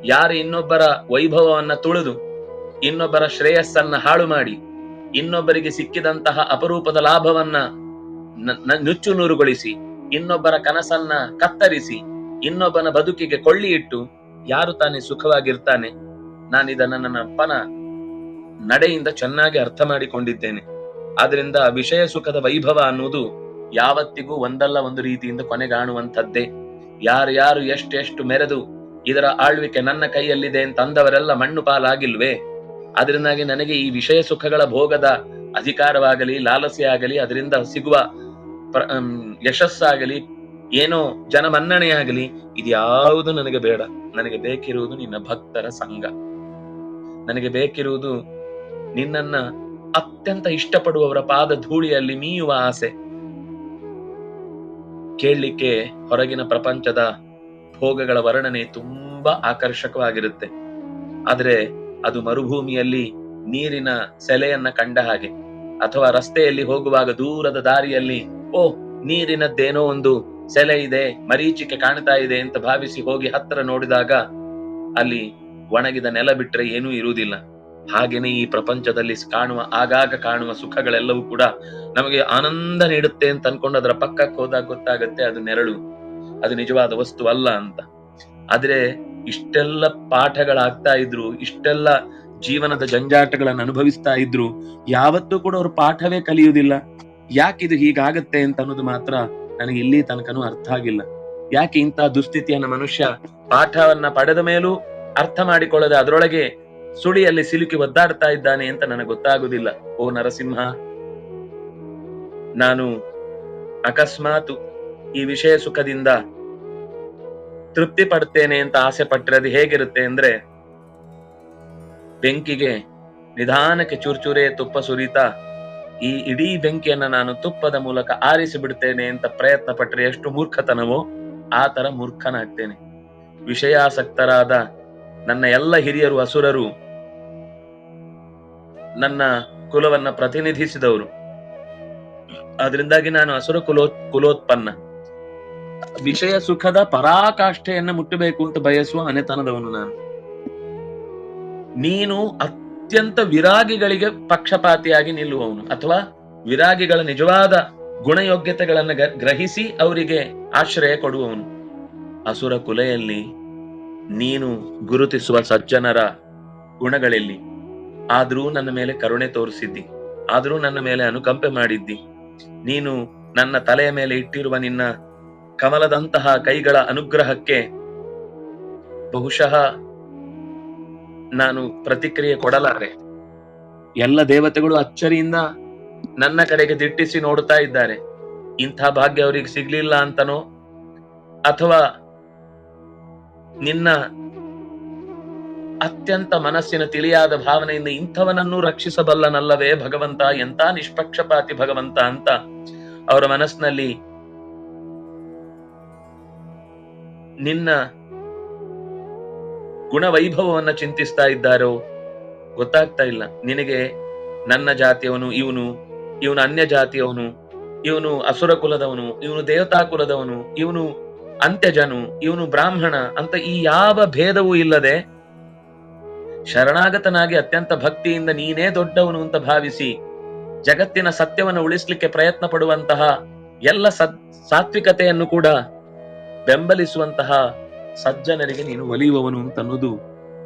ಯಾರು ಇನ್ನೊಬ್ಬರ ವೈಭವವನ್ನ ತುಳಿದು, ಇನ್ನೊಬ್ಬರ ಶ್ರೇಯಸ್ಸನ್ನ ಹಾಳು ಮಾಡಿ, ಇನ್ನೊಬ್ಬರಿಗೆ ಸಿಕ್ಕಿದಂತಹ ಅಪರೂಪದ ಲಾಭವನ್ನ ನುಚ್ಚು ನೂರುಗೊಳಿಸಿ, ಇನ್ನೊಬ್ಬರ ಕನಸನ್ನ ಕತ್ತರಿಸಿ, ಇನ್ನೊಬ್ಬನ ಬದುಕಿಗೆ ಕೊಳ್ಳಿ ಇಟ್ಟು ಯಾರು ತಾನೇ ಸುಖವಾಗಿರ್ತಾನೆ? ನಾನಿದನ್ನ ನನ್ನ ಅಪ್ಪನ ನಡೆಯಿಂದ ಚೆನ್ನಾಗಿ ಅರ್ಥ ಮಾಡಿಕೊಂಡಿದ್ದೇನೆ. ಆದ್ರಿಂದ ವಿಷಯ ಸುಖದ ವೈಭವ ಅನ್ನುವುದು ಯಾವತ್ತಿಗೂ ಒಂದಲ್ಲ ಒಂದು ರೀತಿಯಿಂದ ಕೊನೆಗಾಣುವಂಥದ್ದೇ. ಯಾರು ಎಷ್ಟೆಷ್ಟು ಮೆರೆದು ಇದರ ಆಳ್ವಿಕೆ ನನ್ನ ಕೈಯಲ್ಲಿದೆ ಅಂತ ಅಂದವರೆಲ್ಲ ಮಣ್ಣು ಪಾಲಾಗಿಲ್ವೇ? ಅದರಿಂದಾಗಿ ನನಗೆ ಈ ವಿಷಯ ಸುಖಗಳ ಭೋಗದ ಅಧಿಕಾರವಾಗಲಿ, ಲಾಲಸೆ ಆಗಲಿ, ಅದರಿಂದ ಸಿಗುವ ಯಶಸ್ಸಾಗಲಿ, ಏನೋ ಜನಮನ್ನಣೆಯಾಗಲಿ, ಇದ್ಯಾವುದು ನನಗೆ ಬೇಡ. ನನಗೆ ಬೇಕಿರುವುದು ನಿನ್ನ ಭಕ್ತರ ಸಂಘ. ನನಗೆ ಬೇಕಿರುವುದು ನಿನ್ನನ್ನ ಅತ್ಯಂತ ಇಷ್ಟಪಡುವವರ ಪಾದ ಧೂಳಿಯಲ್ಲಿ ಮೀಯುವ ಆಸೆ. ಕೇಳಲಿಕ್ಕೆ ಹೊರಗಿನ ಪ್ರಪಂಚದ ಭೋಗಗಳ ವರ್ಣನೆ ತುಂಬಾ ಆಕರ್ಷಕವಾಗಿರುತ್ತೆ. ಆದ್ರೆ ಅದು ಮರುಭೂಮಿಯಲ್ಲಿ ನೀರಿನ ಸೆಲೆಯನ್ನ ಕಂಡ ಹಾಗೆ, ಅಥವಾ ರಸ್ತೆಯಲ್ಲಿ ಹೋಗುವಾಗ ದೂರದ ದಾರಿಯಲ್ಲಿ ನೀರಿನದ್ದೇನೋ ಒಂದು ಸೆಲೆ ಇದೆ, ಮರೀಚಿಕೆ ಕಾಣ್ತಾ ಇದೆ ಅಂತ ಭಾವಿಸಿ ಹೋಗಿ ಹತ್ತಿರ ನೋಡಿದಾಗ ಅಲ್ಲಿ ಒಣಗಿದ ನೆಲ ಬಿಟ್ರೆ ಏನೂ ಇರುವುದಿಲ್ಲ. ಹಾಗೇನೆ ಈ ಪ್ರಪಂಚದಲ್ಲಿ ಆಗಾಗ ಕಾಣುವ ಸುಖಗಳೆಲ್ಲವೂ ಕೂಡ ನಮಗೆ ಆನಂದ ನೀಡುತ್ತೆ ಅಂತ ಅನ್ಕೊಂಡು ಅದರ ಪಕ್ಕಕ್ಕೆ ಹೋದಾಗ ಗೊತ್ತಾಗತ್ತೆ ಅದು ನೆರಳು, ಅದು ನಿಜವಾದ ವಸ್ತು ಅಲ್ಲ ಅಂತ. ಆದ್ರೆ ಇಷ್ಟೆಲ್ಲ ಪಾಠಗಳಾಗ್ತಾ ಇದ್ರು, ಇಷ್ಟೆಲ್ಲ ಜೀವನದ ಜಂಜಾಟಗಳನ್ನು ಅನುಭವಿಸ್ತಾ ಇದ್ರು, ಯಾವತ್ತೂ ಕೂಡ ಅವರು ಪಾಠವೇ ಕಲಿಯುವುದಿಲ್ಲ. ಯಾಕಿದು ಹೀಗಾಗತ್ತೆ ಅಂತ ಅನ್ನೋದು ಮಾತ್ರ ನನಗೆ ಇಲ್ಲಿ ತನಕನೂ ಅರ್ಥ ಆಗಿಲ್ಲ. ಯಾಕೆ ಇಂಥ ದುಸ್ಥಿತಿಯನ್ನ ಮನುಷ್ಯ ಪಾಠವನ್ನ ಪಡೆದ ಮೇಲೂ ಅರ್ಥ ಮಾಡಿಕೊಳ್ಳದೆ ಅದರೊಳಗೆ ಸುಳಿಯಲ್ಲಿ ಸಿಲುಕಿ ಒದ್ದಾಡ್ತಾ ಇದ್ದಾನೆ ಅಂತ ನನಗೆ ಗೊತ್ತಾಗುದಿಲ್ಲ. ಓ ನರಸಿಂಹ, ನಾನು ಅಕಸ್ಮಾತ್ ಈ ವಿಷಯ ಸುಖದಿಂದ ತೃಪ್ತಿ ಪಡ್ತೇನೆ ಅಂತ ಆಸೆ ಪಟ್ರೆ ಅದು ಹೇಗಿರುತ್ತೆ ಅಂದ್ರೆ, ಬೆಂಕಿಗೆ ನಿಧಾನಕ್ಕೆ ಚೂರ್ಚೂರೇ ತುಪ್ಪ ಸುರಿತಾ ಈ ಇಡೀ ಬೆಂಕಿಯನ್ನ ನಾನು ತುಪ್ಪದ ಮೂಲಕ ಆರಿಸಿ ಬಿಡ್ತೇನೆ ಅಂತ ಪ್ರಯತ್ನ ಪಟ್ರೆ ಎಷ್ಟು ಮೂರ್ಖತನವೋ ಆ ತರ ಮೂರ್ಖನಾಗ್ತೇನೆ. ವಿಷಯಾಸಕ್ತರಾದ ನನ್ನ ಎಲ್ಲ ಹಿರಿಯರು ಅಸುರರು, ನನ್ನ ಕುಲವನ್ನ ಪ್ರತಿನಿಧಿಸಿದವರು. ಅದರಿಂದಾಗಿ ನಾನು ಅಸುರ ಕುಲೋತ್ಪನ್ನ. ವಿಷಯ ಸುಖದ ಪರಾಕಾಷ್ಠೆಯನ್ನ ಮುಟ್ಟಬೇಕು ಅಂತ ಬಯಸುವ ಮನೆತನದವನು ನಾನು. ನೀನು ಅತ್ಯಂತ ವಿರಾಗಿಗಳಿಗೆ ಪಕ್ಷಪಾತಿಯಾಗಿ ನಿಲ್ಲುವವನು, ಅಥವಾ ವಿರಾಗಿಗಳ ನಿಜವಾದ ಗುಣಯೋಗ್ಯತೆಗಳನ್ನ ಗ್ರಹಿಸಿ ಅವರಿಗೆ ಆಶ್ರಯ ಕೊಡುವವನು. ಅಸುರ ಕುಲೆಯಲ್ಲಿ ನೀನು ಗುರುತಿಸುವ ಸಜ್ಜನರ ಗುಣಗಳೆಲ್ಲಿ? ಆದ್ರೂ ನನ್ನ ಮೇಲೆ ಕರುಣೆ ತೋರಿಸಿದ್ದಿ, ಆದ್ರೂ ನನ್ನ ಮೇಲೆ ಅನುಕಂಪೆ ಮಾಡಿದ್ದಿ. ನೀನು ನನ್ನ ತಲೆಯ ಮೇಲೆ ಇಟ್ಟಿರುವ ನಿನ್ನ ಕಮಲದಂತಹ ಕೈಗಳ ಅನುಗ್ರಹಕ್ಕೆ ಬಹುಶಃ ನಾನು ಪ್ರತಿಕ್ರಿಯೆ ಕೊಡಲಾರೆ. ಎಲ್ಲ ದೇವತೆಗಳು ಅಚ್ಚರಿಯಿಂದ ನನ್ನ ಕಡೆಗೆ ದಿಟ್ಟಿಸಿ ನೋಡುತ್ತಾ ಇದ್ದಾರೆ. ಇಂಥ ಭಾಗ್ಯ ಅವರಿಗೆ ಸಿಗ್ಲಿಲ್ಲ ಅಂತನೋ, ಅಥವಾ ನಿನ್ನ ಅತ್ಯಂತ ಮನಸ್ಸಿನ ತಿಳಿಯಾದ ಭಾವನೆಯಿಂದ ಇಂಥವನನ್ನು ರಕ್ಷಿಸಬಲ್ಲನಲ್ಲವೇ ಭಗವಂತ, ಎಂತ ನಿಷ್ಪಕ್ಷಪಾತಿ ಭಗವಂತ ಅಂತ ಅವರ ಮನಸ್ಸಿನಲ್ಲಿ ನಿನ್ನ ಗುಣವೈಭವವನ್ನ ಚಿಂತಿಸ್ತಾ ಇದ್ದಾರೋ ಗೊತ್ತಾಗ್ತಾ ಇಲ್ಲ. ನಿನಗೆ ನನ್ನ ಜಾತಿಯವನು ಇವನು ಅನ್ಯ ಜಾತಿಯವನು, ಇವನು ಅಸುರ ಕುಲದವನು, ಇವನು ದೇವತಾ ಕುಲದವನು, ಇವನು ಅಂತ್ಯಜನು, ಇವನು ಬ್ರಾಹ್ಮಣ ಅಂತ ಈ ಯಾವ ಭೇದವೂ ಇಲ್ಲದೆ ಶರಣಾಗತನಾಗಿ ಅತ್ಯಂತ ಭಕ್ತಿಯಿಂದ ನೀನೇ ದೊಡ್ಡವನು ಅಂತ ಭಾವಿಸಿ ಜಗತ್ತಿನ ಸತ್ಯವನ್ನು ಉಳಿಸ್ಲಿಕ್ಕೆ ಪ್ರಯತ್ನ ಪಡುವಂತಹ ಎಲ್ಲ ಸಾತ್ವಿಕತೆಯನ್ನು ಕೂಡ ಬೆಂಬಲಿಸುವಂತಹ ಸಜ್ಜನರಿಗೆ ನೀನು ಒಲಿಯುವವನು ಅಂತ ಅನ್ನೋದು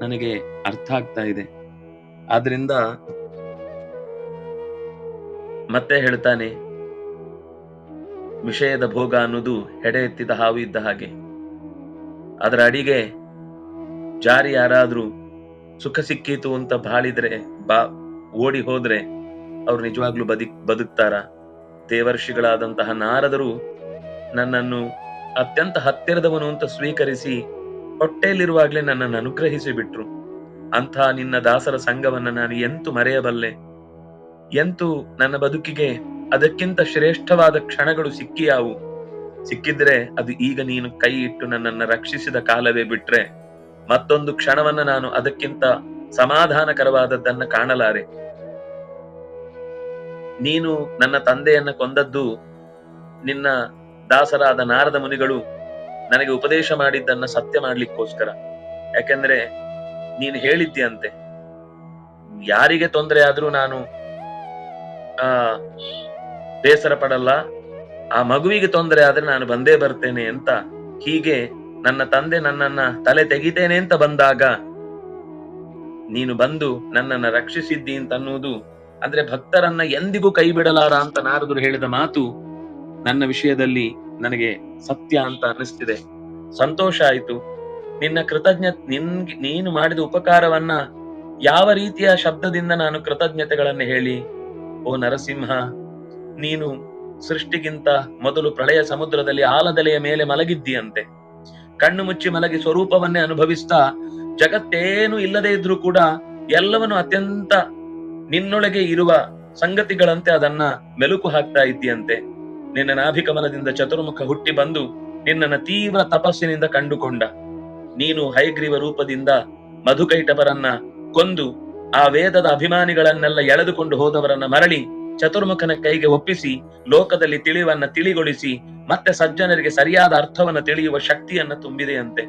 ನನಗೆ ಅರ್ಥ ಆಗ್ತಾ ಇದೆ. ಆದ್ರಿಂದ ಮತ್ತೆ ಹೇಳ್ತಾನೆ, ವಿಷಯದ ಭೋಗ ಅನ್ನೋದು ಹೆಡೆ ಎತ್ತಿದ ಹಾವು ಇದ್ದ ಹಾಗೆ. ಅದರ ಅಡಿಗೆ ಜಾರಿ ಯಾರಾದ್ರೂ ಸುಖ ಸಿಕ್ಕೀತು ಅಂತ ಬಾಳಿದ್ರೆ ಓಡಿ ಹೋದ್ರೆ ಅವ್ರು ನಿಜವಾಗ್ಲೂ ಬದುಕ್ತಾರ? ದೇವರ್ಷಿಗಳಾದಂತಹ ನಾರದರು ನನ್ನನ್ನು ಅತ್ಯಂತ ಹತ್ತಿರದವನು ಅಂತ ಸ್ವೀಕರಿಸಿ ಹೊಟ್ಟೆಯಲ್ಲಿರುವಾಗ್ಲೇ ನನ್ನನ್ನು ಅನುಗ್ರಹಿಸಿ ಬಿಟ್ರು. ಅಂಥ ನಿನ್ನ ದಾಸರ ಸಂಘವನ್ನ ನಾನು ಎಂತು ಮರೆಯಬಲ್ಲೆ? ಎಂತು ನನ್ನ ಬದುಕಿಗೆ ಅದಕ್ಕಿಂತ ಶ್ರೇಷ್ಠವಾದ ಕ್ಷಣಗಳು ಸಿಕ್ಕಿಯಾವು? ಸಿಕ್ಕಿದ್ರೆ ಅದು ಈಗ ನೀನು ಕೈ ಇಟ್ಟು ನನ್ನನ್ನು ರಕ್ಷಿಸಿದ ಕಾಲವೇ ಬಿಟ್ರೆ ಮತ್ತೊಂದು ಕ್ಷಣವನ್ನ ನಾನು ಅದಕ್ಕಿಂತ ಸಮಾಧಾನಕರವಾದದ್ದನ್ನ ಕಾಣಲಾರೆ. ನೀನು ನನ್ನ ತಂದೆಯನ್ನ ಕೊಂದದ್ದು ನಿನ್ನ ದಾಸರಾದ ನಾರದ ಮುನಿಗಳು ನನಗೆ ಉಪದೇಶ ಮಾಡಿದ್ದನ್ನ ಸತ್ಯ ಮಾಡ್ಲಿಕ್ಕೋಸ್ಕರ. ಯಾಕೆಂದ್ರೆ ನೀನು ಹೇಳಿದ್ಯಂತೆ, ಯಾರಿಗೆ ತೊಂದರೆ ಆದ್ರೂ ನಾನು ಆ ಬೇಸರ ಪಡಲ್ಲ, ಆ ಮಗುವಿಗೆ ತೊಂದರೆ ಆದ್ರೆ ನಾನು ಬಂದೇ ಬರ್ತೇನೆ ಅಂತ. ಹೀಗೆ ನನ್ನ ತಂದೆ ನನ್ನನ್ನ ತಲೆ ತೆಗಿತೇನೆ ಅಂತ ಬಂದಾಗ ನೀನು ಬಂದು ನನ್ನನ್ನ ರಕ್ಷಿಸಿದ್ದಿ ಅಂತ ಅನ್ನುವುದು, ಅಂದ್ರೆ ಭಕ್ತರನ್ನ ಎಂದಿಗೂ ಕೈ ಬಿಡಲಾರ ಅಂತ ನಾರದರು ಹೇಳಿದ ಮಾತು ನನ್ನ ವಿಷಯದಲ್ಲಿ ನನಗೆ ಸತ್ಯ ಅಂತ ಅನ್ನಿಸ್ತಿದೆ. ಸಂತೋಷ ಆಯ್ತು. ನಿನ್ನ ನೀನು ಮಾಡಿದ ಉಪಕಾರವನ್ನ ಯಾವ ರೀತಿಯ ಶಬ್ದದಿಂದ ನಾನು ಕೃತಜ್ಞತೆಗಳನ್ನು ಹೇಳಿ. ಓ ನರಸಿಂಹ, ನೀನು ಸೃಷ್ಟಿಗಿಂತ ಮೊದಲು ಪ್ರಳಯ ಸಮುದ್ರದಲ್ಲಿ ಆಲದೆಲೆಯ ಮೇಲೆ ಮಲಗಿದ್ದೀಯಂತೆ. ಕಣ್ಣು ಮುಚ್ಚಿ ಮಲಗಿ ಸ್ವರೂಪವನ್ನೇ ಅನುಭವಿಸ್ತಾ ಜಗತ್ತೇನು ಇಲ್ಲದೆ ಇದ್ರೂ ಕೂಡ ಎಲ್ಲವನ್ನು ಅತ್ಯಂತ ನಿನ್ನೊಳಗೆ ಇರುವ ಸಂಗತಿಗಳಂತೆ ಅದನ್ನ ಮೆಲುಕು ಹಾಕ್ತಾ ಇದ್ದೀಯಂತೆ. ನಿನ್ನ ನಾಭಿಕಮಲದಿಂದ ಚತುರ್ಮುಖ ಹುಟ್ಟಿ ಬಂದು ನಿನ್ನನ್ನ ತೀವ್ರ ತಪಸ್ಸಿನಿಂದ ಕಂಡುಕೊಂಡ. ನೀನು ಹಯಗ್ರೀವ ರೂಪದಿಂದ ಮಧುಕೈಟವರನ್ನ ಕೊಂದು ಆ ವೇದದ ಅಭಿಮಾನಿಗಳನ್ನೆಲ್ಲ ಎಳೆದುಕೊಂಡು ಹೋದವರನ್ನ ಮರಳಿ ಚತುರ್ಮುಖನ ಕೈಗೆ ಒಪ್ಪಿಸಿ ಲೋಕದಲ್ಲಿ ತಿಳಿವನ್ನ ತಿಳಿಗೊಳಿಸಿ ಮತ್ತೆ ಸಜ್ಜನರಿಗೆ ಸರಿಯಾದ ಅರ್ಥವನ್ನ ತಿಳಿಯುವ ಶಕ್ತಿಯನ್ನ ತುಂಬಿದೆಯಂತೆ.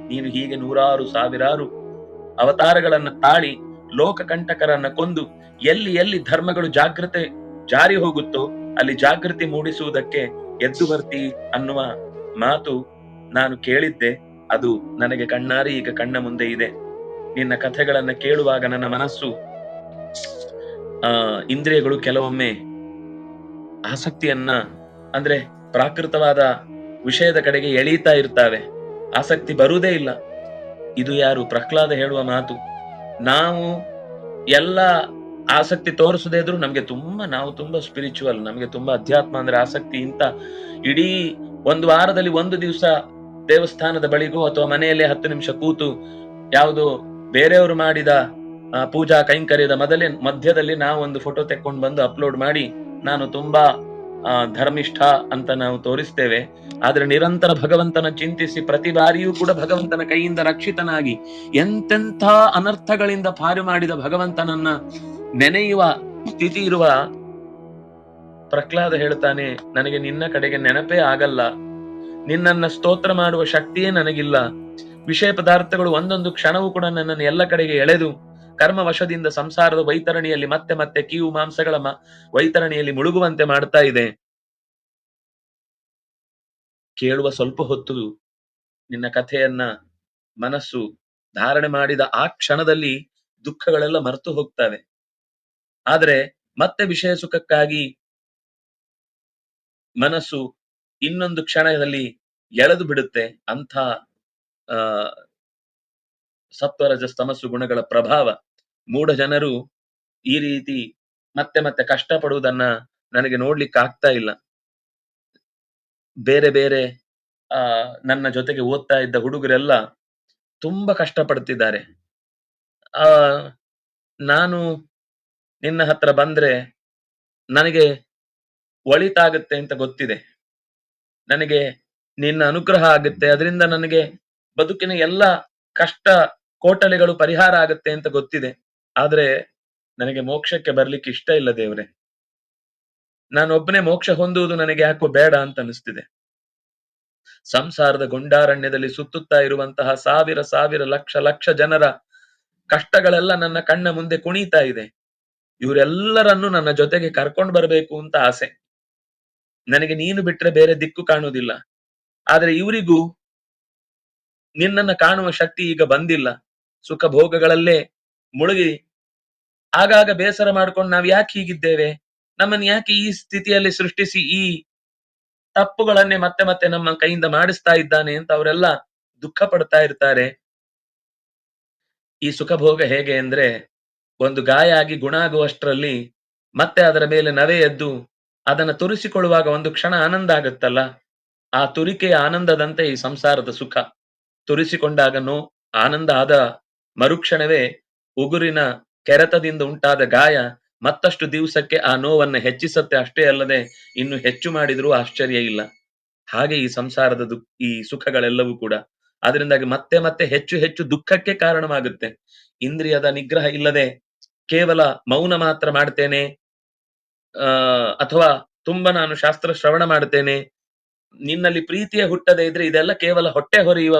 ನೀನು ಹೀಗೆ ನೂರಾರು ಸಾವಿರಾರು ಅವತಾರಗಳನ್ನ ತಾಳಿ ಲೋಕಕಂಟಕರನ್ನ ಕೊಂದು ಎಲ್ಲಿ ಎಲ್ಲಿ ಧರ್ಮಗಳು ಜಾರಿ ಹೋಗುತ್ತೋ ಅಲ್ಲಿ ಜಾಗೃತಿ ಮೂಡಿಸುವುದಕ್ಕೆ ಎದ್ದು ಬರ್ತಿ ಅನ್ನುವ ಮಾತು ನಾನು ಕೇಳಿದ್ದೆ. ಅದು ನನಗೆ ಕಣ್ಣಾರಿ ಈಗ ಕಣ್ಣ ಮುಂದೆ ಇದೆ. ನಿನ್ನ ಕಥೆಗಳನ್ನ ಕೇಳುವಾಗ ನನ್ನ ಮನಸ್ಸು, ಇಂದ್ರಿಯಗಳು ಕೆಲವೊಮ್ಮೆ ಆಸಕ್ತಿಯನ್ನ, ಅಂದ್ರೆ ಪ್ರಾಕೃತವಾದ ವಿಷಯದ ಕಡೆಗೆ ಎಳೀತಾ ಇರ್ತಾವೆ, ಆಸಕ್ತಿ ಬರುವುದೇ ಇಲ್ಲ. ಇದು ಯಾರು ಪ್ರಹ್ಲಾದ ಹೇಳುವ ಮಾತು. ನಾವು ಎಲ್ಲ ಆಸಕ್ತಿ ತೋರಿಸದೇ ಇದ್ರು ನಾವು ತುಂಬಾ ಸ್ಪಿರಿಚುವಲ್, ನಮಗೆ ತುಂಬಾ ಅಧ್ಯಾತ್ಮ ಅಂದ್ರೆ ಆಸಕ್ತಿ ಅಂತ ಇಡೀ ಒಂದು ವಾರದಲ್ಲಿ ಒಂದು ದಿವಸ ದೇವಸ್ಥಾನದ ಬಳಿಗೋ ಅಥವಾ ಮನೆಯಲ್ಲೇ 10 ನಿಮಿಷ ಕೂತು ಯಾವುದೋ ಬೇರೆಯವರು ಮಾಡಿದ ಪೂಜಾ ಕೈಂಕರ್ಯದ ಮಧ್ಯದಲ್ಲಿ ನಾವು ಒಂದು ಫೋಟೋ ತೆಕ್ಕೊಂಡು ಬಂದು ಅಪ್ಲೋಡ್ ಮಾಡಿ ನಾನು ತುಂಬಾ ಧರ್ಮಿಷ್ಠ ಅಂತ ನಾವು ತೋರಿಸ್ತೇವೆ. ಆದ್ರೆ ನಿರಂತರ ಭಗವಂತನ ಚಿಂತಿಸಿ ಪ್ರತಿ ಬಾರಿಯೂ ಕೂಡ ಭಗವಂತನ ಕೈಯಿಂದ ರಕ್ಷಿತನಾಗಿ ಎಂತೆಂಥ ಅನರ್ಥಗಳಿಂದ ಪಾರು ಮಾಡಿದ ಭಗವಂತನನ್ನ ನೆನೆಯುವ ಸ್ಥಿತಿ ಇರುವ ಪ್ರಹ್ಲಾದ ಹೇಳ್ತಾನೆ, ನನಗೆ ನಿನ್ನ ಕಡೆಗೆ ನೆನಪೇ ಆಗಲ್ಲ, ನಿನ್ನನ್ನ ಸ್ತೋತ್ರ ಮಾಡುವ ಶಕ್ತಿಯೇ ನನಗಿಲ್ಲ. ವಿಷಯ ಪದಾರ್ಥಗಳು ಒಂದೊಂದು ಕ್ಷಣವೂ ಕೂಡ ನನ್ನನ್ನು ಎಲ್ಲ ಕಡೆಗೆ ಎಳೆದು ಕರ್ಮ ವಶದಿಂದ ಸಂಸಾರದ ವೈತರಣಿಯಲ್ಲಿ ಮತ್ತೆ ಮತ್ತೆ ಕೀವು ಮಾಂಸಗಳ ವೈತರಣಿಯಲ್ಲಿ ಮುಳುಗುವಂತೆ ಮಾಡ್ತಾ ಇದೆ. ಕೇಳುವ ಸ್ವಲ್ಪ ಹೊತ್ತು ನಿನ್ನ ಕಥೆಯನ್ನ ಮನಸ್ಸು ಧಾರಣೆ ಮಾಡಿದ ಆ ಕ್ಷಣದಲ್ಲಿ ದುಃಖಗಳೆಲ್ಲ ಮರೆತು ಹೋಗ್ತವೆ. ಆದ್ರೆ ಮತ್ತೆ ವಿಷಯ ಸುಖಕ್ಕಾಗಿ ಮನಸ್ಸು ಇನ್ನೊಂದು ಕ್ಷಣದಲ್ಲಿ ಎಳೆದು ಬಿಡುತ್ತೆ. ಅಂಥ ಸತ್ವರಜಸ್ತಮಸ್ಸು ಗುಣಗಳ ಪ್ರಭಾವ. ಮೂಢ ಜನರು ಈ ರೀತಿ ಮತ್ತೆ ಮತ್ತೆ ಕಷ್ಟಪಡುವುದನ್ನ ನನಗೆ ನೋಡ್ಲಿಕ್ಕೆ ಆಗ್ತಾ ಇಲ್ಲ. ಬೇರೆ ಬೇರೆ ನನ್ನ ಜೊತೆಗೆ ಓದ್ತಾ ಇದ್ದ ಹುಡುಗರೆಲ್ಲ ತುಂಬಾ ಕಷ್ಟಪಡ್ತಿದ್ದಾರೆ. ನಾನು ನಿನ್ನ ಹತ್ರ ಬಂದ್ರೆ ನನಗೆ ಒಳಿತಾಗುತ್ತೆ ಅಂತ ಗೊತ್ತಿದೆ, ನನಗೆ ನಿನ್ನ ಅನುಗ್ರಹ ಆಗುತ್ತೆ, ಅದರಿಂದ ನನಗೆ ಬದುಕಿನ ಎಲ್ಲ ಕಷ್ಟ ಕೋಟಲೆಗಳು ಪರಿಹಾರ ಆಗುತ್ತೆ ಅಂತ ಗೊತ್ತಿದೆ. ಆದ್ರೆ ನನಗೆ ಮೋಕ್ಷಕ್ಕೆ ಬರ್ಲಿಕ್ಕೆ ಇಷ್ಟ ಇಲ್ಲ ದೇವ್ರೆ. ನಾನೊಬ್ಬನೇ ಮೋಕ್ಷ ಹೊಂದುವುದು ನನಗೆ ಯಾಕೋ ಬೇಡ ಅಂತ ಅನಿಸ್ತಿದೆ. ಸಂಸಾರದ ಗುಂಡಾರಣ್ಯದಲ್ಲಿ ಸುತ್ತುತ್ತಾ ಇರುವಂತಹ ಸಾವಿರ ಸಾವಿರ ಲಕ್ಷ ಲಕ್ಷ ಜನರ ಕಷ್ಟಗಳೆಲ್ಲ ನನ್ನ ಕಣ್ಣ ಮುಂದೆ ಕುಣಿತಾ ಇದೆ. ಇವರೆಲ್ಲರನ್ನು ನನ್ನ ಜೊತೆಗೆ ಕರ್ಕೊಂಡು ಬರಬೇಕು ಅಂತ ಆಸೆ. ನನಗೆ ನೀನು ಬಿಟ್ರೆ ಬೇರೆ ದಿಕ್ಕು ಕಾಣುವುದಿಲ್ಲ. ಆದ್ರೆ ಇವರಿಗೂ ನಿನ್ನನ್ನ ಕಾಣುವ ಶಕ್ತಿ ಈಗ ಬಂದಿಲ್ಲ. ಸುಖ ಭೋಗಗಳಲ್ಲೇ ಮುಳುಗಿ ಆಗಾಗ ಬೇಸರ ಮಾಡ್ಕೊಂಡು ನಾವ್ ಯಾಕೆ ಹೀಗಿದ್ದೇವೆ, ನಮ್ಮನ್ನು ಯಾಕೆ ಈ ಸ್ಥಿತಿಯಲ್ಲಿ ಸೃಷ್ಟಿಸಿ ಈ ತಪ್ಪುಗಳನ್ನೇ ಮತ್ತೆ ಮತ್ತೆ ನಮ್ಮ ಕೈಯಿಂದ ಮಾಡಿಸ್ತಾ ಇದ್ದಾನೆ ಅಂತ ಅವರೆಲ್ಲ ದುಃಖ ಪಡ್ತಾ ಇರ್ತಾರೆ. ಈ ಸುಖ ಭೋಗ ಹೇಗೆ ಅಂದ್ರೆ, ಒಂದು ಗಾಯ ಆಗಿ ಗುಣ ಆಗುವಷ್ಟರಲ್ಲಿ ಮತ್ತೆ ಅದರ ಮೇಲೆ ನವೆ ಎದ್ದು ಅದನ್ನ ತುರಿಸಿಕೊಳ್ಳುವಾಗ ಒಂದು ಕ್ಷಣ ಆನಂದ ಆಗುತ್ತಲ್ಲ, ಆ ತುರಿಕೆಯ ಆನಂದದಂತೆ ಈ ಸಂಸಾರದ ಸುಖ. ತುರಿಸಿಕೊಂಡಾಗನೋ ಆನಂದ ಆದ ಮರುಕ್ಷಣವೇ ಉಗುರಿನ ಕೆರೆತದಿಂದ ಉಂಟಾದ ಗಾಯ ಮತ್ತಷ್ಟು ದಿವಸಕ್ಕೆ ಆ ನೋವನ್ನು ಹೆಚ್ಚಿಸತ್ತೆ. ಅಷ್ಟೇ ಅಲ್ಲದೆ ಇನ್ನು ಹೆಚ್ಚು ಮಾಡಿದ್ರೂ ಆಶ್ಚರ್ಯ ಇಲ್ಲ. ಹಾಗೆ ಈ ಸಂಸಾರದ ಈ ಸುಖಗಳೆಲ್ಲವೂ ಕೂಡ ಅದರಿಂದಾಗಿ ಮತ್ತೆ ಮತ್ತೆ ಹೆಚ್ಚು ಹೆಚ್ಚು ದುಃಖಕ್ಕೆ ಕಾರಣವಾಗುತ್ತೆ. ಇಂದ್ರಿಯದ ನಿಗ್ರಹ ಇಲ್ಲದೆ ಕೇವಲ ಮೌನ ಮಾತ್ರ ಮಾಡ್ತೇನೆ, ಅಥವಾ ತುಂಬಾ ನಾನು ಶಾಸ್ತ್ರ ಶ್ರವಣ ಮಾಡ್ತೇನೆ, ನಿನ್ನಲ್ಲಿ ಪ್ರೀತಿಯೇ ಹುಟ್ಟದೇ ಇದ್ರೆ ಇದೆಲ್ಲ ಕೇವಲ ಹೊಟ್ಟೆ ಹೊರೆಯುವ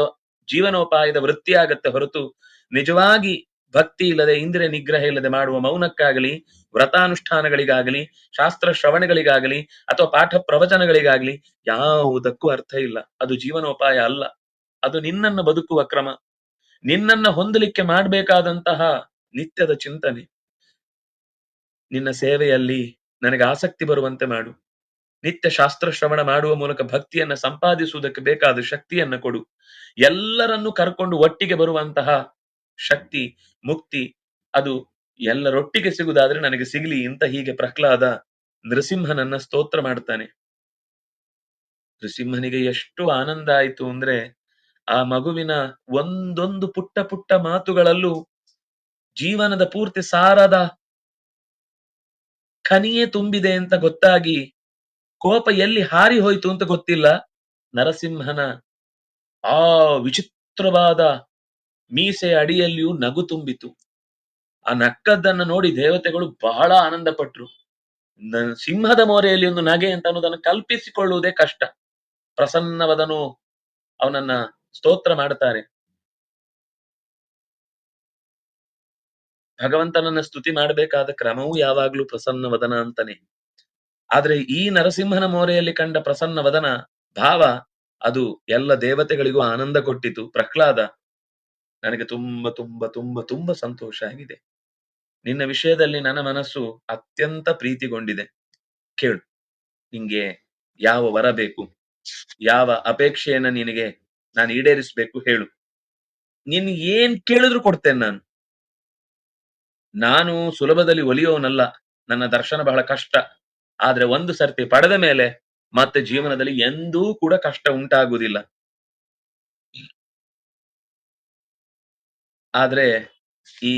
ಜೀವನೋಪಾಯದ ವೃತ್ತಿ ಆಗತ್ತೆ ಹೊರತು ನಿಜವಾಗಿ ಭಕ್ತಿ ಇಲ್ಲದೆ ಇಂದ್ರಿಯ ನಿಗ್ರಹ ಇಲ್ಲದೆ ಮಾಡುವ ಮೌನಕ್ಕಾಗಲಿ, ವ್ರತಾನುಷ್ಠಾನಗಳಿಗಾಗಲಿ, ಶಾಸ್ತ್ರ ಶ್ರವಣಗಳಿಗಾಗಲಿ ಅಥವಾ ಪಾಠ ಪ್ರವಚನಗಳಿಗಾಗಲಿ ಯಾವುದಕ್ಕೂ ಅರ್ಥ ಇಲ್ಲ. ಅದು ಜೀವನೋಪಾಯ ಅಲ್ಲ. ಅದು ನಿನ್ನನ್ನು ಬದುಕುವ ಕ್ರಮ, ನಿನ್ನನ್ನ ಹೊಂದಲಿಕ್ಕೆ ಮಾಡಬೇಕಾದಂತಹ ನಿತ್ಯದ ಚಿಂತನೆ. ನಿನ್ನ ಸೇವೆಯಲ್ಲಿ ನನಗೆ ಆಸಕ್ತಿ ಬರುವಂತೆ ಮಾಡು. ನಿತ್ಯ ಶಾಸ್ತ್ರ ಶ್ರವಣ ಮಾಡುವ ಮೂಲಕ ಭಕ್ತಿಯನ್ನ ಸಂಪಾದಿಸುವುದಕ್ಕೆ ಬೇಕಾದ ಶಕ್ತಿಯನ್ನ ಕೊಡು. ಎಲ್ಲರನ್ನೂ ಕರ್ಕೊಂಡು ಒಟ್ಟಿಗೆ ಬರುವಂತಹ ಶಕ್ತಿ, ಮುಕ್ತಿ ಅದು ಎಲ್ಲರೊಟ್ಟಿಗೆ ಸಿಗುವುದಾದ್ರೆ ನನಗೆ ಸಿಗಲಿ ಅಂತ ಹೀಗೆ ಪ್ರಹ್ಲಾದ ನೃಸಿಂಹನನ್ನ ಸ್ತೋತ್ರ ಮಾಡ್ತಾನೆ. ನೃಸಿಂಹನಿಗೆ ಎಷ್ಟು ಆನಂದ ಆಯಿತು ಅಂದ್ರೆ ಆ ಮಗುವಿನ ಒಂದೊಂದು ಪುಟ್ಟ ಪುಟ್ಟ ಮಾತುಗಳಲ್ಲೂ ಜೀವನದ ಪೂರ್ತಿ ಸಾರದ ಖನಿಯೇ ತುಂಬಿದೆ ಅಂತ ಗೊತ್ತಾಗಿ ಕೋಪ ಎಲ್ಲಿ ಹಾರಿ ಹೋಯ್ತು ಅಂತ ಗೊತ್ತಿಲ್ಲ. ನರಸಿಂಹನ ಆ ವಿಚಿತ್ರವಾದ ಮೀಸೆ ಅಡಿಯಲ್ಲಿಯೂ ನಗು ತುಂಬಿತು. ಆ ನಕ್ಕದ್ದನ್ನ ನೋಡಿ ದೇವತೆಗಳು ಬಹಳ ಆನಂದ ಪಟ್ರು. ಸಿಂಹದ ಮೋರೆಯಲ್ಲಿ ಒಂದು ನಗೆ ಅಂತ ಅನ್ನೋದನ್ನು ಕಲ್ಪಿಸಿಕೊಳ್ಳುವುದೇ ಕಷ್ಟ. ಪ್ರಸನ್ನವದನು ಅವನನ್ನ ಸ್ತೋತ್ರ ಮಾಡ್ತಾರೆ. ಭಗವಂತನನ್ನ ಸ್ತುತಿ ಮಾಡಬೇಕಾದ ಕ್ರಮವೂ ಯಾವಾಗ್ಲೂ ಪ್ರಸನ್ನವದನ ಅಂತಾನೆ. ಆದ್ರೆ ಈ ನರಸಿಂಹನ ಮೋರೆಯಲ್ಲಿ ಕಂಡ ಪ್ರಸನ್ನವದನ ಭಾವ ಅದು ಎಲ್ಲ ದೇವತೆಗಳಿಗೂ ಆನಂದ ಕೊಟ್ಟಿತು. ಪ್ರಹ್ಲಾದ, ನನಗೆ ತುಂಬಾ ತುಂಬಾ ತುಂಬಾ ತುಂಬಾ ಸಂತೋಷ ಆಗಿದೆ. ನಿನ್ನ ವಿಷಯದಲ್ಲಿ ನನ್ನ ಮನಸ್ಸು ಅತ್ಯಂತ ಪ್ರೀತಿಗೊಂಡಿದೆ. ಕೇಳು, ನಿಂಗೆ ಯಾವ ವರ ಬೇಕು, ಯಾವ ಅಪೇಕ್ಷೆಯನ್ನ ನಿನಗೆ ನಾನು ಈಡೇರಿಸಬೇಕು ಹೇಳು. ನಿನ್ ಏನ್ ಕೇಳಿದ್ರು ಕೊಡ್ತೇನೆ ನಾನು. ನಾನು ಸುಲಭದಲ್ಲಿ ಒಲಿಯೋನಲ್ಲ. ನನ್ನ ದರ್ಶನ ಬಹಳ ಕಷ್ಟ. ಆದ್ರೆ ಒಂದು ಸರ್ತಿ ಪಡೆದ ಮೇಲೆ ಮತ್ತೆ ಜೀವನದಲ್ಲಿ ಎಂದೂ ಕೂಡ ಕಷ್ಟ ಉಂಟಾಗುವುದಿಲ್ಲ. ಆದ್ರೆ ಈ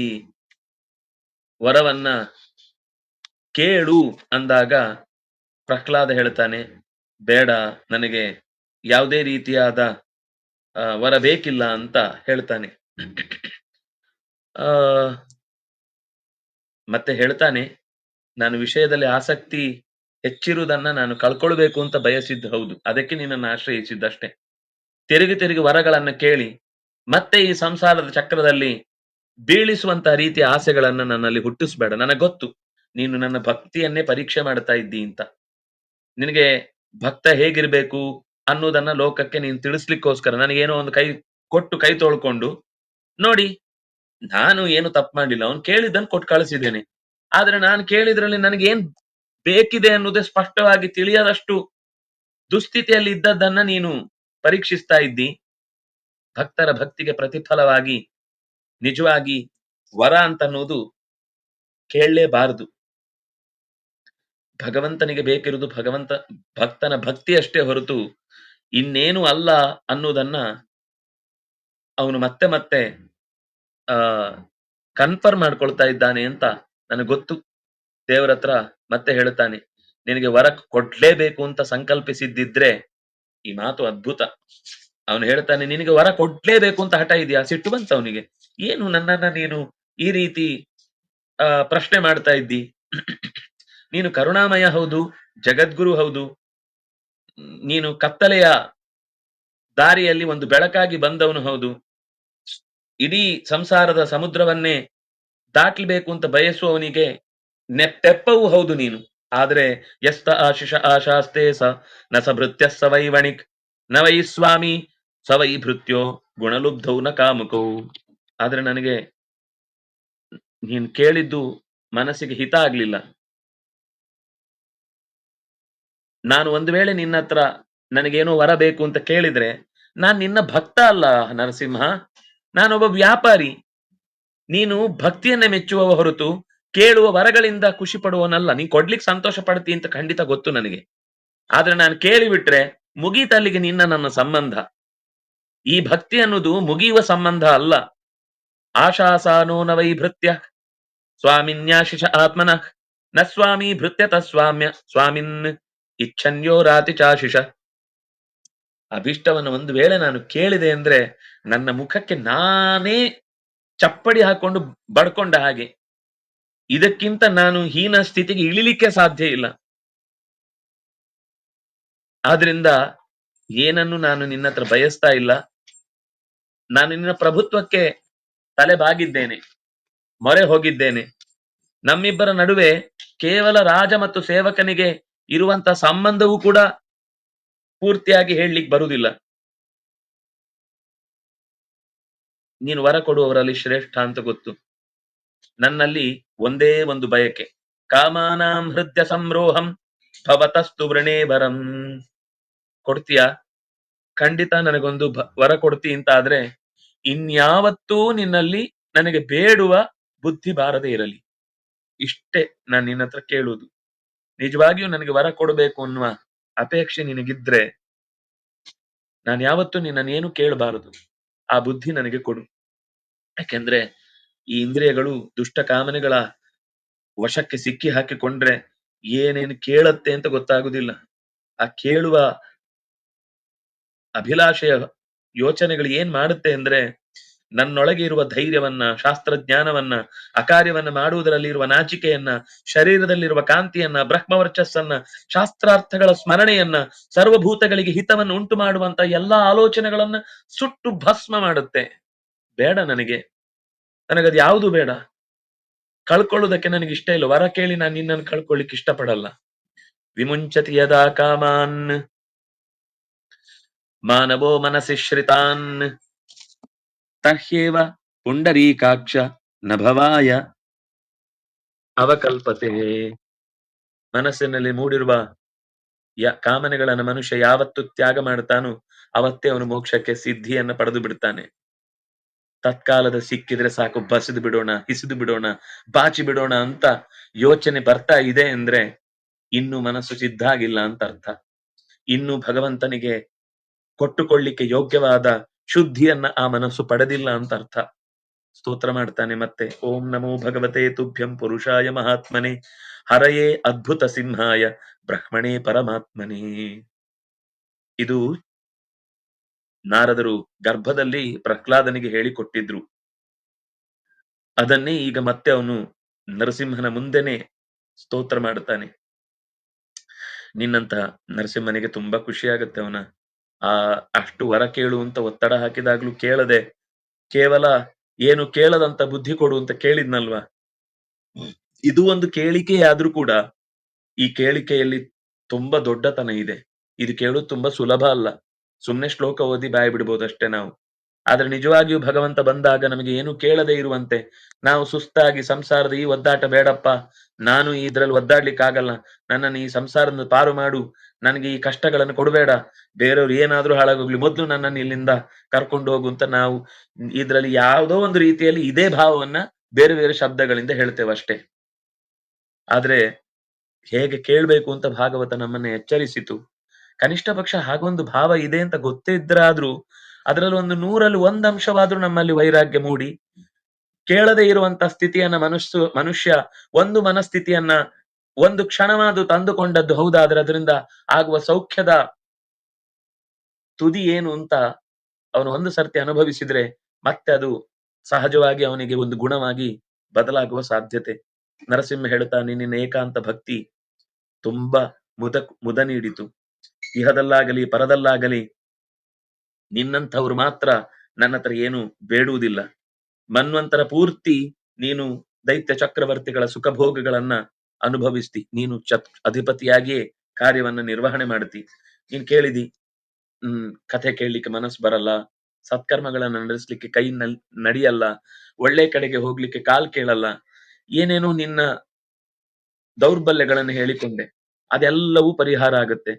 ವರವನ್ನ ಕೇಳು ಅಂದಾಗ ಪ್ರಹ್ಲಾದ ಹೇಳ್ತಾನೆ, ಬೇಡ, ನನಗೆ ಯಾವುದೇ ರೀತಿಯಾದ ವರ ಬೇಕಿಲ್ಲ ಅಂತ ಹೇಳ್ತಾನೆ. ಮತ್ತೆ ಹೇಳ್ತಾನೆ, ನಾನು ವಿಷಯದಲ್ಲಿ ಆಸಕ್ತಿ ಹೆಚ್ಚಿರುವುದನ್ನ ನಾನು ಕಳ್ಕೊಳ್ಬೇಕು ಅಂತ ಬಯಸಿದ್ದು ಹೌದು. ಅದಕ್ಕೆ ನಿನ್ನನ್ನು ಆಶ್ರಯಿಸಿದ್ದಷ್ಟೇ. ತಿರುಗಿ ತಿರುಗಿ ವರಗಳನ್ನ ಕೇಳಿ ಮತ್ತೆ ಈ ಸಂಸಾರದ ಚಕ್ರದಲ್ಲಿ ಬೀಳಿಸುವಂತಹ ರೀತಿಯ ಆಸೆಗಳನ್ನ ನನ್ನಲ್ಲಿ ಹುಟ್ಟಿಸ್ಬೇಡ. ನನಗೆ ಗೊತ್ತು ನೀನು ನನ್ನ ಭಕ್ತಿಯನ್ನೇ ಪರೀಕ್ಷೆ ಮಾಡ್ತಾ ಇದ್ದಿ ಅಂತ. ನಿನಗೆ ಭಕ್ತ ಹೇಗಿರ್ಬೇಕು ಅನ್ನೋದನ್ನ ಲೋಕಕ್ಕೆ ನೀನು ತಿಳಿಸ್ಲಿಕ್ಕೋಸ್ಕರ ನನಗೇನೋ ಒಂದು ಕೈ ಕೊಟ್ಟು ಕೈ ತೊಳ್ಕೊಂಡು ನೋಡಿ, ನಾನು ಏನು ತಪ್ಪು ಮಾಡಿಲ್ಲ, ಅವನು ಕೇಳಿದ್ದನ್ನು ಕೊಟ್ಟು ಕಳಿಸಿದ್ದೇನೆ. ಆದ್ರೆ ನಾನು ಕೇಳಿದ್ರಲ್ಲಿ ನನಗೆ ಏನ್ ಬೇಕಿದೆ ಅನ್ನೋದೇ ಸ್ಪಷ್ಟವಾಗಿ ತಿಳಿಯದಷ್ಟು ದುಸ್ಥಿತಿಯಲ್ಲಿ ಇದ್ದದ್ದನ್ನ ನೀನು ಪರೀಕ್ಷಿಸ್ತಾ ಇದ್ದಿ. ಭಕ್ತರ ಭಕ್ತಿಗೆ ಪ್ರತಿಫಲವಾಗಿ ನಿಜವಾಗಿ ವರ ಅಂತನ್ನೋದು ಕೇಳಲೇಬಾರದು. ಭಗವಂತನಿಗೆ ಬೇಕಿರುವುದು ಭಕ್ತನ ಭಕ್ತಿ ಅಷ್ಟೇ ಹೊರತು ಇನ್ನೇನು ಅಲ್ಲ ಅನ್ನೋದನ್ನ ಅವನು ಮತ್ತೆ ಮತ್ತೆ ಕನ್ಫರ್ಮ್ ಮಾಡ್ಕೊಳ್ತಾ ಇದ್ದಾನೆ ಅಂತ ನನಗೆ ಗೊತ್ತು. ದೇವರ ಹತ್ರ ಮತ್ತೆ ಹೇಳ್ತಾನೆ, ನಿನಗೆ ವರ ಕೊಡ್ಲೇಬೇಕು ಅಂತ ಸಂಕಲ್ಪಿಸಿದ್ದಿದ್ರೆ, ಈ ಮಾತು ಅದ್ಭುತ. ಅವನು ಹೇಳ್ತಾನೆ, ನಿನಗೆ ವರ ಕೊಡ್ಲೇಬೇಕು ಅಂತ ಹಠ ಇದೆಯಾ? ಸಿಟ್ಟು ಬಂತ ಅವನಿಗೆ. ಏನು ನನ್ನನ್ನ ನೀನು ಈ ರೀತಿ ಪ್ರಶ್ನೆ ಮಾಡ್ತಾ ಇದ್ದಿ? ನೀನು ಕರುಣಾಮಯ ಹೌದು, ಜಗದ್ಗುರು ಹೌದು, ನೀನು ಕತ್ತಲೆಯ ದಾರಿಯಲ್ಲಿ ಒಂದು ಬೆಳಕಾಗಿ ಬಂದವನು ಹೌದು, ಇಡೀ ಸಂಸಾರದ ಸಮುದ್ರವನ್ನೇ ದಾಟ್ಲಿಬೇಕು ಅಂತ ಬಯಸುವವನಿಗೆ ತೆಪ್ಪವೂ ಹೌದು ನೀನು. ಆದ್ರೆ ಎಸ್ತ ಆಶಿಷ ಆಶಾಸ್ತೆ ಸ ನ ಸಭೃತ್ಯ ಸವೈ ವಣಿಕ್ ನ ವೈ ಸ್ವಾಮಿ ಸವೈ ಭೃತ್ಯೋ ಗುಣಲುಬ್ಧೌ ನ ಕಾಮುಕೌ. ಆದ್ರೆ ನನಗೆ ನೀನ್ ಕೇಳಿದ್ದು ಮನಸ್ಸಿಗೆ ಹಿತ ಆಗ್ಲಿಲ್ಲ. ನಾನು ಒಂದು ವೇಳೆ ನಿನ್ನ ಹತ್ರ ನನಗೇನೋ ವರ ಬೇಕು ಅಂತ ಕೇಳಿದ್ರೆ, ನಾನ್ ನಿನ್ನ ಭಕ್ತ ಅಲ್ಲ ನರಸಿಂಹ, ನಾನೊಬ್ಬ ವ್ಯಾಪಾರಿ. ನೀನು ಭಕ್ತಿಯನ್ನೇ ಮೆಚ್ಚುವವ ಹೊರತು ಕೇಳುವ ವರಗಳಿಂದ ಖುಷಿ ಪಡುವನಲ್ಲ. ನೀನ್ ಕೊಡ್ಲಿಕ್ಕೆ ಸಂತೋಷ ಪಡ್ತಿ ಅಂತ ಖಂಡಿತ ಗೊತ್ತು ನನಗೆ. ಆದ್ರೆ ನಾನು ಕೇಳಿಬಿಟ್ರೆ ಮುಗೀತಲ್ಲಿಗೆ ನಿನ್ನ ನನ್ನ ಸಂಬಂಧ. ಈ ಭಕ್ತಿ ಅನ್ನೋದು ಮುಗಿಯುವ ಸಂಬಂಧ ಅಲ್ಲ. ಆಶಾಸಾನೋ ನ ವೈ ಭೃತ್ಯ ಸ್ವಾಮಿನ್ಯಾಶಿಷ ಆತ್ಮನಃ ನ ಸ್ವಾಮಿ ಭೃತ್ಯ ತಸ್ವಾಮ್ಯ ಸ್ವಾಮಿನ್ ಇಚ್ಛನ್ಯೋ ರಾತಿ ಚಾಶಿಷ. ಅಭಿಷ್ಟವನ್ನು ಒಂದು ವೇಳೆ ನಾನು ಕೇಳಿದೆ ಅಂದ್ರೆ ನನ್ನ ಮುಖಕ್ಕೆ ನಾನೇ ಚಪ್ಪಡಿ ಹಾಕೊಂಡು ಬಡ್ಕೊಂಡ ಹಾಗೆ. ಇದಕ್ಕಿಂತ ನಾನು ಹೀನ ಸ್ಥಿತಿಗೆ ಇಳಿಲಿಕ್ಕೆ ಸಾಧ್ಯ ಇಲ್ಲ. ಆದ್ರಿಂದ ಏನನ್ನು ನಾನು ನಿನ್ನ ಹತ್ರ ಬಯಸ್ತಾ ಇಲ್ಲ. ನಾನು ನಿನ್ನ ಪ್ರಭುತ್ವಕ್ಕೆ ತಲೆ ಬಾಗಿದ್ದೇನೆ, ಮೊರೆ ಹೋಗಿದ್ದೇನೆ. ನಮ್ಮಿಬ್ಬರ ನಡುವೆ ಕೇವಲ ರಾಜ ಮತ್ತು ಸೇವಕನಿಗೆ ಇರುವಂತ ಸಂಬಂಧವೂ ಕೂಡ ಪೂರ್ತಿಯಾಗಿ ಹೇಳಲಿಕ್ಕೆ ಬರುವುದಿಲ್ಲ. ನೀನು ವರ ಕೊಡುವವರಲ್ಲಿ ಶ್ರೇಷ್ಠ ಅಂತ ಗೊತ್ತು. ನನ್ನಲ್ಲಿ ಒಂದೇ ಒಂದು ಬಯಕೆ, ಕಾಮಾನಾಂ ಹೃದಯ ಸಂರೋಹಂ ಭವತಸ್ತು ವೃಣೇವರಂ. ಕೊಡ್ತೀಯಾ? ಖಂಡಿತ ನನಗೊಂದು ವರ ಕೊಡ್ತಿ ಅಂತ ಆದ್ರೆ ಇನ್ಯಾವತ್ತೂ ನಿನ್ನಲ್ಲಿ ನನಗೆ ಬೇಡುವ ಬುದ್ಧಿ ಬಾರದೆ ಇರಲಿ. ಇಷ್ಟೇ ನಾನು ನಿನ್ನ ಹತ್ರ ಕೇಳುವುದು. ನಿಜವಾಗಿಯೂ ನನಗೆ ವರ ಕೊಡಬೇಕು ಅನ್ನುವ ಅಪೇಕ್ಷೆ ನಿನಗಿದ್ರೆ ನಾನು ಯಾವತ್ತೂ ನಿನ್ನನ್ನೇನು ಕೇಳಬಾರದು. ಆ ಬುದ್ಧಿ ನನಗೆ ಕೊಡು. ಯಾಕೆಂದ್ರೆ ಈ ಇಂದ್ರಿಯಗಳು ದುಷ್ಟ ಕಾಮನೆಗಳ ವಶಕ್ಕೆ ಸಿಕ್ಕಿ ಹಾಕಿಕೊಂಡ್ರೆ ಏನೇನು ಕೇಳತ್ತೆ ಅಂತ ಗೊತ್ತಾಗುದಿಲ್ಲ. ಆ ಕೇಳುವ ಅಭಿಲಾಷೆಯ ಯೋಚನೆಗಳು ಏನ್ ಮಾಡುತ್ತೆ ಅಂದ್ರೆ ನನ್ನೊಳಗೆ ಇರುವ ಧೈರ್ಯವನ್ನ, ಶಾಸ್ತ್ರಜ್ಞಾನವನ್ನ, ಅಕಾರ್ಯವನ್ನ ಮಾಡುವುದರಲ್ಲಿ ಇರುವ ನಾಚಿಕೆಯನ್ನ, ಶರೀರದಲ್ಲಿರುವ ಕಾಂತಿಯನ್ನ, ಬ್ರಹ್ಮವರ್ಚಸ್ಸನ್ನ, ಶಾಸ್ತ್ರಾರ್ಥಗಳ ಸ್ಮರಣೆಯನ್ನ, ಸರ್ವಭೂತಗಳಿಗೆ ಹಿತವನ್ನು ಉಂಟು ಮಾಡುವಂತ ಎಲ್ಲಾ ಆಲೋಚನೆಗಳನ್ನ ಸುಟ್ಟು ಭಸ್ಮ ಮಾಡುತ್ತೆ. ಬೇಡ ನನಗದು ಯಾವುದು ಬೇಡ. ಕಳ್ಕೊಳ್ಳುವುದಕ್ಕೆ ನನಗೆ ಇಷ್ಟ ಇಲ್ಲ. ವರ ಕೇಳಿ ನಾನು ನಿನ್ನನ್ನು ಕಳ್ಕೊಳ್ಳಿಕ್ಕೆ ಇಷ್ಟಪಡಲ್ಲ. ವಿಮುಂಚತಿ ಯದಾ ಕಾಮಾನ್ ಮಾನವೋ ಮನಸಿ ಶ್ರಿತಾನ್ ತಹ್ಯೇವ ಪುಂಡರೀಕಾಕ್ಷ ನಭವಾಯ ಅವಕಲ್ಪತೆ. ಮನಸ್ಸಿನಲ್ಲಿ ಮೂಡಿರುವ ಕಾಮನೆಗಳನ್ನು ಮನುಷ್ಯ ಯಾವತ್ತು ತ್ಯಾಗ ಮಾಡ್ತಾನೋ ಅವತ್ತೇ ಅವನು ಮೋಕ್ಷಕ್ಕೆ ಸಿದ್ಧಿಯನ್ನು ಪಡೆದು ಬಿಡ್ತಾನೆ. ತತ್ಕಾಲದ ಸಿಕ್ಕಿದ್ರೆ ಸಾಕು, ಬಸಿದು ಬಿಡೋಣ, ಹಿಸಿದು ಬಿಡೋಣ, ಬಾಚಿ ಬಿಡೋಣ ಅಂತ ಯೋಚನೆ ಬರ್ತಾ ಇದೆ ಅಂದ್ರೆ ಇನ್ನು ಮನಸ್ಸು ಸಿದ್ಧ ಆಗಿಲ್ಲ ಅಂತ ಅರ್ಥ. ಇನ್ನು ಭಗವಂತನಿಗೆ ಕೊಟ್ಟುಕೊಳ್ಳಿಕ್ಕೆ ಯೋಗ್ಯವಾದ ಶುದ್ಧಿಯನ್ನ ಆ ಮನಸ್ಸು ಪಡೆದಿಲ್ಲ ಅಂತ ಅರ್ಥ. ಸ್ತೋತ್ರ ಮಾಡ್ತಾನೆ ಮತ್ತೆ, ಓಂ ನಮೋ ಭಗವತೆ ತುಭ್ಯಂ ಪುರುಷಾಯ ಮಹಾತ್ಮನೆ ಹರಯೇ ಅದ್ಭುತ ಸಿಂಹಾಯ ಬ್ರಹ್ಮಣೇ ಪರಮಾತ್ಮನೇ. ಇದು ನಾರದರು ಗರ್ಭದಲ್ಲಿ ಪ್ರಹ್ಲಾದನಿಗೆ ಹೇಳಿಕೊಟ್ಟಿದ್ರು. ಅದನ್ನೇ ಈಗ ಮತ್ತೆ ಅವನು ನರಸಿಂಹನ ಮುಂದೆನೆ ಸ್ತೋತ್ರ ಮಾಡ್ತಾನೆ. ನಿನ್ನಂತ ನರಸಿಂಹನಿಗೆ ತುಂಬಾ ಖುಷಿ ಆಗುತ್ತೆ. ಅವನ ಅಷ್ಟು ವರ ಕೇಳು ಅಂತ ಒತ್ತಡ ಹಾಕಿದಾಗ್ಲೂ ಕೇಳದೆ, ಕೇವಲ ಏನು ಕೇಳದಂತ ಬುದ್ಧಿ ಕೊಡು ಅಂತ ಕೇಳಿದ್ನಲ್ವಾ. ಇದು ಒಂದು ಕೇಳಿಕೆಯಾದ್ರೂ ಕೂಡ ಈ ಕೇಳಿಕೆಯಲ್ಲಿ ತುಂಬಾ ದೊಡ್ಡತನ ಇದೆ. ಇದು ಕೇಳೋದು ತುಂಬಾ ಸುಲಭ ಅಲ್ಲ. ಸುಮ್ನೆ ಶ್ಲೋಕ ಓದಿ ಬಾಯಿ ಬಿಡ್ಬೋದು ಅಷ್ಟೇ ನಾವು. ಆದ್ರೆ ನಿಜವಾಗಿಯೂ ಭಗವಂತ ಬಂದಾಗ ನಮಗೆ ಏನು ಕೇಳದೆ ಇರುವಂತೆ, ನಾವು ಸುಸ್ತಾಗಿ ಸಂಸಾರದ ಈ ಒದ್ದಾಟ ಬೇಡಪ್ಪ, ನಾನು ಇದ್ರಲ್ಲಿ ಒದ್ದಾಡ್ಲಿಕ್ಕಾಗಲ್ಲ, ನನ್ನನ್ನು ಈ ಸಂಸಾರದ ಪಾರು ಮಾಡು, ನನಗೆ ಈ ಕಷ್ಟಗಳನ್ನು ಕೊಡಬೇಡ, ಬೇರೆಯವ್ರು ಏನಾದ್ರೂ ಹಾಳಾಗೋಗ್ಲಿ, ಮೊದಲು ನನ್ನನ್ನು ಇಲ್ಲಿಂದ ಕರ್ಕೊಂಡು ಹೋಗು ಅಂತ ನಾವು ಇದ್ರಲ್ಲಿ ಯಾವುದೋ ಒಂದು ರೀತಿಯಲ್ಲಿ ಇದೇ ಭಾವವನ್ನ ಬೇರೆ ಬೇರೆ ಶಬ್ದಗಳಿಂದ ಹೇಳ್ತೇವೆ ಅಷ್ಟೇ. ಆದ್ರೆ ಹೇಗೆ ಕೇಳ್ಬೇಕು ಅಂತ ಭಾಗವತ ನಮ್ಮನ್ನ ಎಚ್ಚರಿಸಿತು. ಕನಿಷ್ಠ ಪಕ್ಷ ಹಾಗೊಂದು ಭಾವ ಇದೆ ಅಂತ ಗೊತ್ತೇ ಇದ್ರಾದ್ರೂ ಅದರಲ್ಲಿ ಒಂದು 100ರಲ್ಲಿ 1 ಅಂಶವಾದ್ರೂ ನಮ್ಮಲ್ಲಿ ವೈರಾಗ್ಯ ಮೂಡಿ ಕೇಳದೆ ಇರುವಂತ ಸ್ಥಿತಿಯನ್ನ ಮನುಷ್ಯ ಒಂದು ಮನಸ್ಥಿತಿಯನ್ನ ಒಂದು ಕ್ಷಣವಾದು ತಂದುಕೊಂಡದ್ದು ಹೌದಾದ್ರೆ ಅದರಿಂದ ಆಗುವ ಸೌಖ್ಯದ ತುದಿ ಏನು ಅಂತ ಅವನು ಒಂದು ಸರ್ತಿ ಅನುಭವಿಸಿದ್ರೆ ಮತ್ತೆ ಅದು ಸಹಜವಾಗಿ ಅವನಿಗೆ ಒಂದು ಗುಣವಾಗಿ ಬದಲಾಗುವ ಸಾಧ್ಯತೆ. ನರಸಿಂಹ ಹೇಳ್ತಾನೆ, ನಿನ್ನ ಏಕಾಂತ ಭಕ್ತಿ ತುಂಬಾ ಮುದ ನೀಡಿತು. ಇಹದಲ್ಲಾಗಲಿ ಪರದಲ್ಲಾಗಲಿ ನಿನ್ನಂಥವ್ರು ಮಾತ್ರ ನನ್ನ ಹತ್ರ ಏನು ಬೇಡುವುದಿಲ್ಲ. ಮನ್ವಂತರ ಪೂರ್ತಿ ನೀನು ದೈತ್ಯ ಚಕ್ರವರ್ತಿಗಳ ಸುಖಭೋಗಗಳನ್ನ ಅನುಭವಿಸ್ತಿ. ನೀನು ಅಧಿಪತಿಯಾಗಿಯೇ ಕಾರ್ಯವನ್ನ ನಿರ್ವಹಣೆ ಮಾಡ್ತಿ. ನೀನ್ ಕೇಳಿದಿ, ಕಥೆ ಕೇಳಲಿಕ್ಕೆ ಮನಸ್ಸು ಬರಲ್ಲ, ಸತ್ಕರ್ಮಗಳನ್ನ ನಡೆಸಲಿಕ್ಕೆ ಕೈ ನಡಿಯಲ್ಲ, ಒಳ್ಳೆ ಕಡೆಗೆ ಹೋಗ್ಲಿಕ್ಕೆ ಕಾಲ್ ಕೇಳಲ್ಲ, ಏನೇನೋ ನಿನ್ನ ದೌರ್ಬಲ್ಯಗಳನ್ನು ಹೇಳಿಕೊಂಡೆ, ಅದೆಲ್ಲವೂ ಪರಿಹಾರ ಆಗುತ್ತೆ.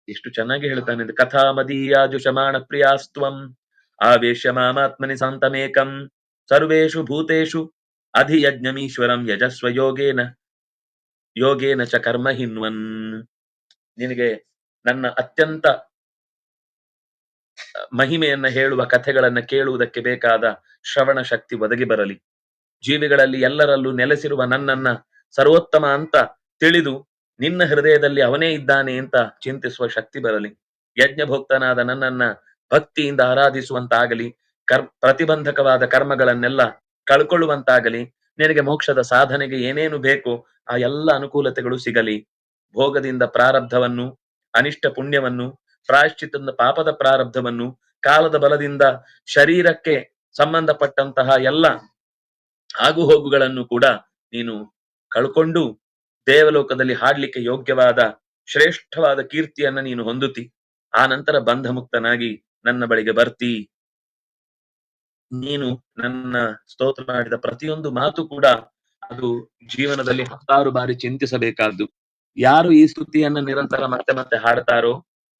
ಎಷ್ಟು ಚೆನ್ನಾಗಿ ಹೇಳ್ತಾನೆ. ಕಥಾ ಮದೀಯಾಜುಷಮಾಣ ಪ್ರಿಯಾಸ್ತ್ವಂ ಆವೇಶ್ಯ ಮಾಮಾತ್ಮನಿ ಸಂತಮೇಕಂ ಸರ್ವೇಷು ಭೂತೇಷು ಅಧಿಯಜ್ಞಮೀಶ್ವರಂ ಯಜಸ್ವ ಯೋಗೇನ ಚ ಕರ್ಮ ಹಿನ್ವನ್. ನಿನಗೆ ನನ್ನ ಅತ್ಯಂತ ಮಹಿಮೆಯನ್ನ ಹೇಳುವ ಕಥೆಗಳನ್ನ ಕೇಳುವುದಕ್ಕೆ ಬೇಕಾದ ಶ್ರವಣ ಶಕ್ತಿ ಒದಗಿ ಬರಲಿ. ಜೀವಿಗಳಲ್ಲಿ ಎಲ್ಲರಲ್ಲೂ ನೆಲೆಸಿರುವ ನನ್ನನ್ನ ಸರ್ವೋತ್ತಮ ಅಂತ ತಿಳಿದು ನಿನ್ನ ಹೃದಯದಲ್ಲಿ ಅವನೇ ಇದ್ದಾನೆ ಅಂತ ಚಿಂತಿಸುವ ಶಕ್ತಿ ಬರಲಿ. ಯಜ್ಞಭೋಕ್ತನಾದ ನನ್ನನ್ನ ಭಕ್ತಿಯಿಂದ ಆರಾಧಿಸುವಂತಾಗಲಿ, ಪ್ರತಿಬಂಧಕವಾದ ಕರ್ಮಗಳನ್ನೆಲ್ಲ ಕಳ್ಕೊಳ್ಳುವಂತಾಗಲಿ, ನಿನಗೆ ಮೋಕ್ಷದ ಸಾಧನೆಗೆ ಏನೇನು ಬೇಕು ಆ ಎಲ್ಲ ಅನುಕೂಲತೆಗಳು ಸಿಗಲಿ. ಭೋಗದಿಂದ ಪ್ರಾರಬ್ಧವನ್ನು, ಅನಿಷ್ಟ ಪುಣ್ಯವನ್ನು, ಪ್ರಾಯಶ್ಚಿತ್ತದ ಪಾಪದ ಪ್ರಾರಬ್ಧವನ್ನು, ಕಾಲದ ಬಲದಿಂದ ಶರೀರಕ್ಕೆ ಸಂಬಂಧಪಟ್ಟಂತಹ ಎಲ್ಲ ಆಗುಹೋಗುಗಳನ್ನು ಕೂಡ ನೀನು ಕಳ್ಕೊಂಡು ದೇವಲೋಕದಲ್ಲಿ ಹಾಡ್ಲಿಕ್ಕೆ ಯೋಗ್ಯವಾದ ಶ್ರೇಷ್ಠವಾದ ಕೀರ್ತಿಯನ್ನ ನೀನು ಹೊಂದುತ್ತಿ, ಆ ನಂತರ ಬಂಧ ಮುಕ್ತನಾಗಿ ನನ್ನ ಬಳಿಗೆ ಬರ್ತಿ. ನೀನು ನನ್ನ ಸ್ತೋತ್ರ ಮಾಡಿದ ಪ್ರತಿಯೊಂದು ಮಾತು ಕೂಡ ಅದು ಜೀವನದಲ್ಲಿ 10 ಬಾರಿ ಚಿಂತಿಸಬೇಕಾದ್ದು. ಯಾರು ಈ ಸ್ತುತಿಯನ್ನ ನಿರಂತರ ಮತ್ತೆ ಮತ್ತೆ ಹಾಡ್ತಾರೋ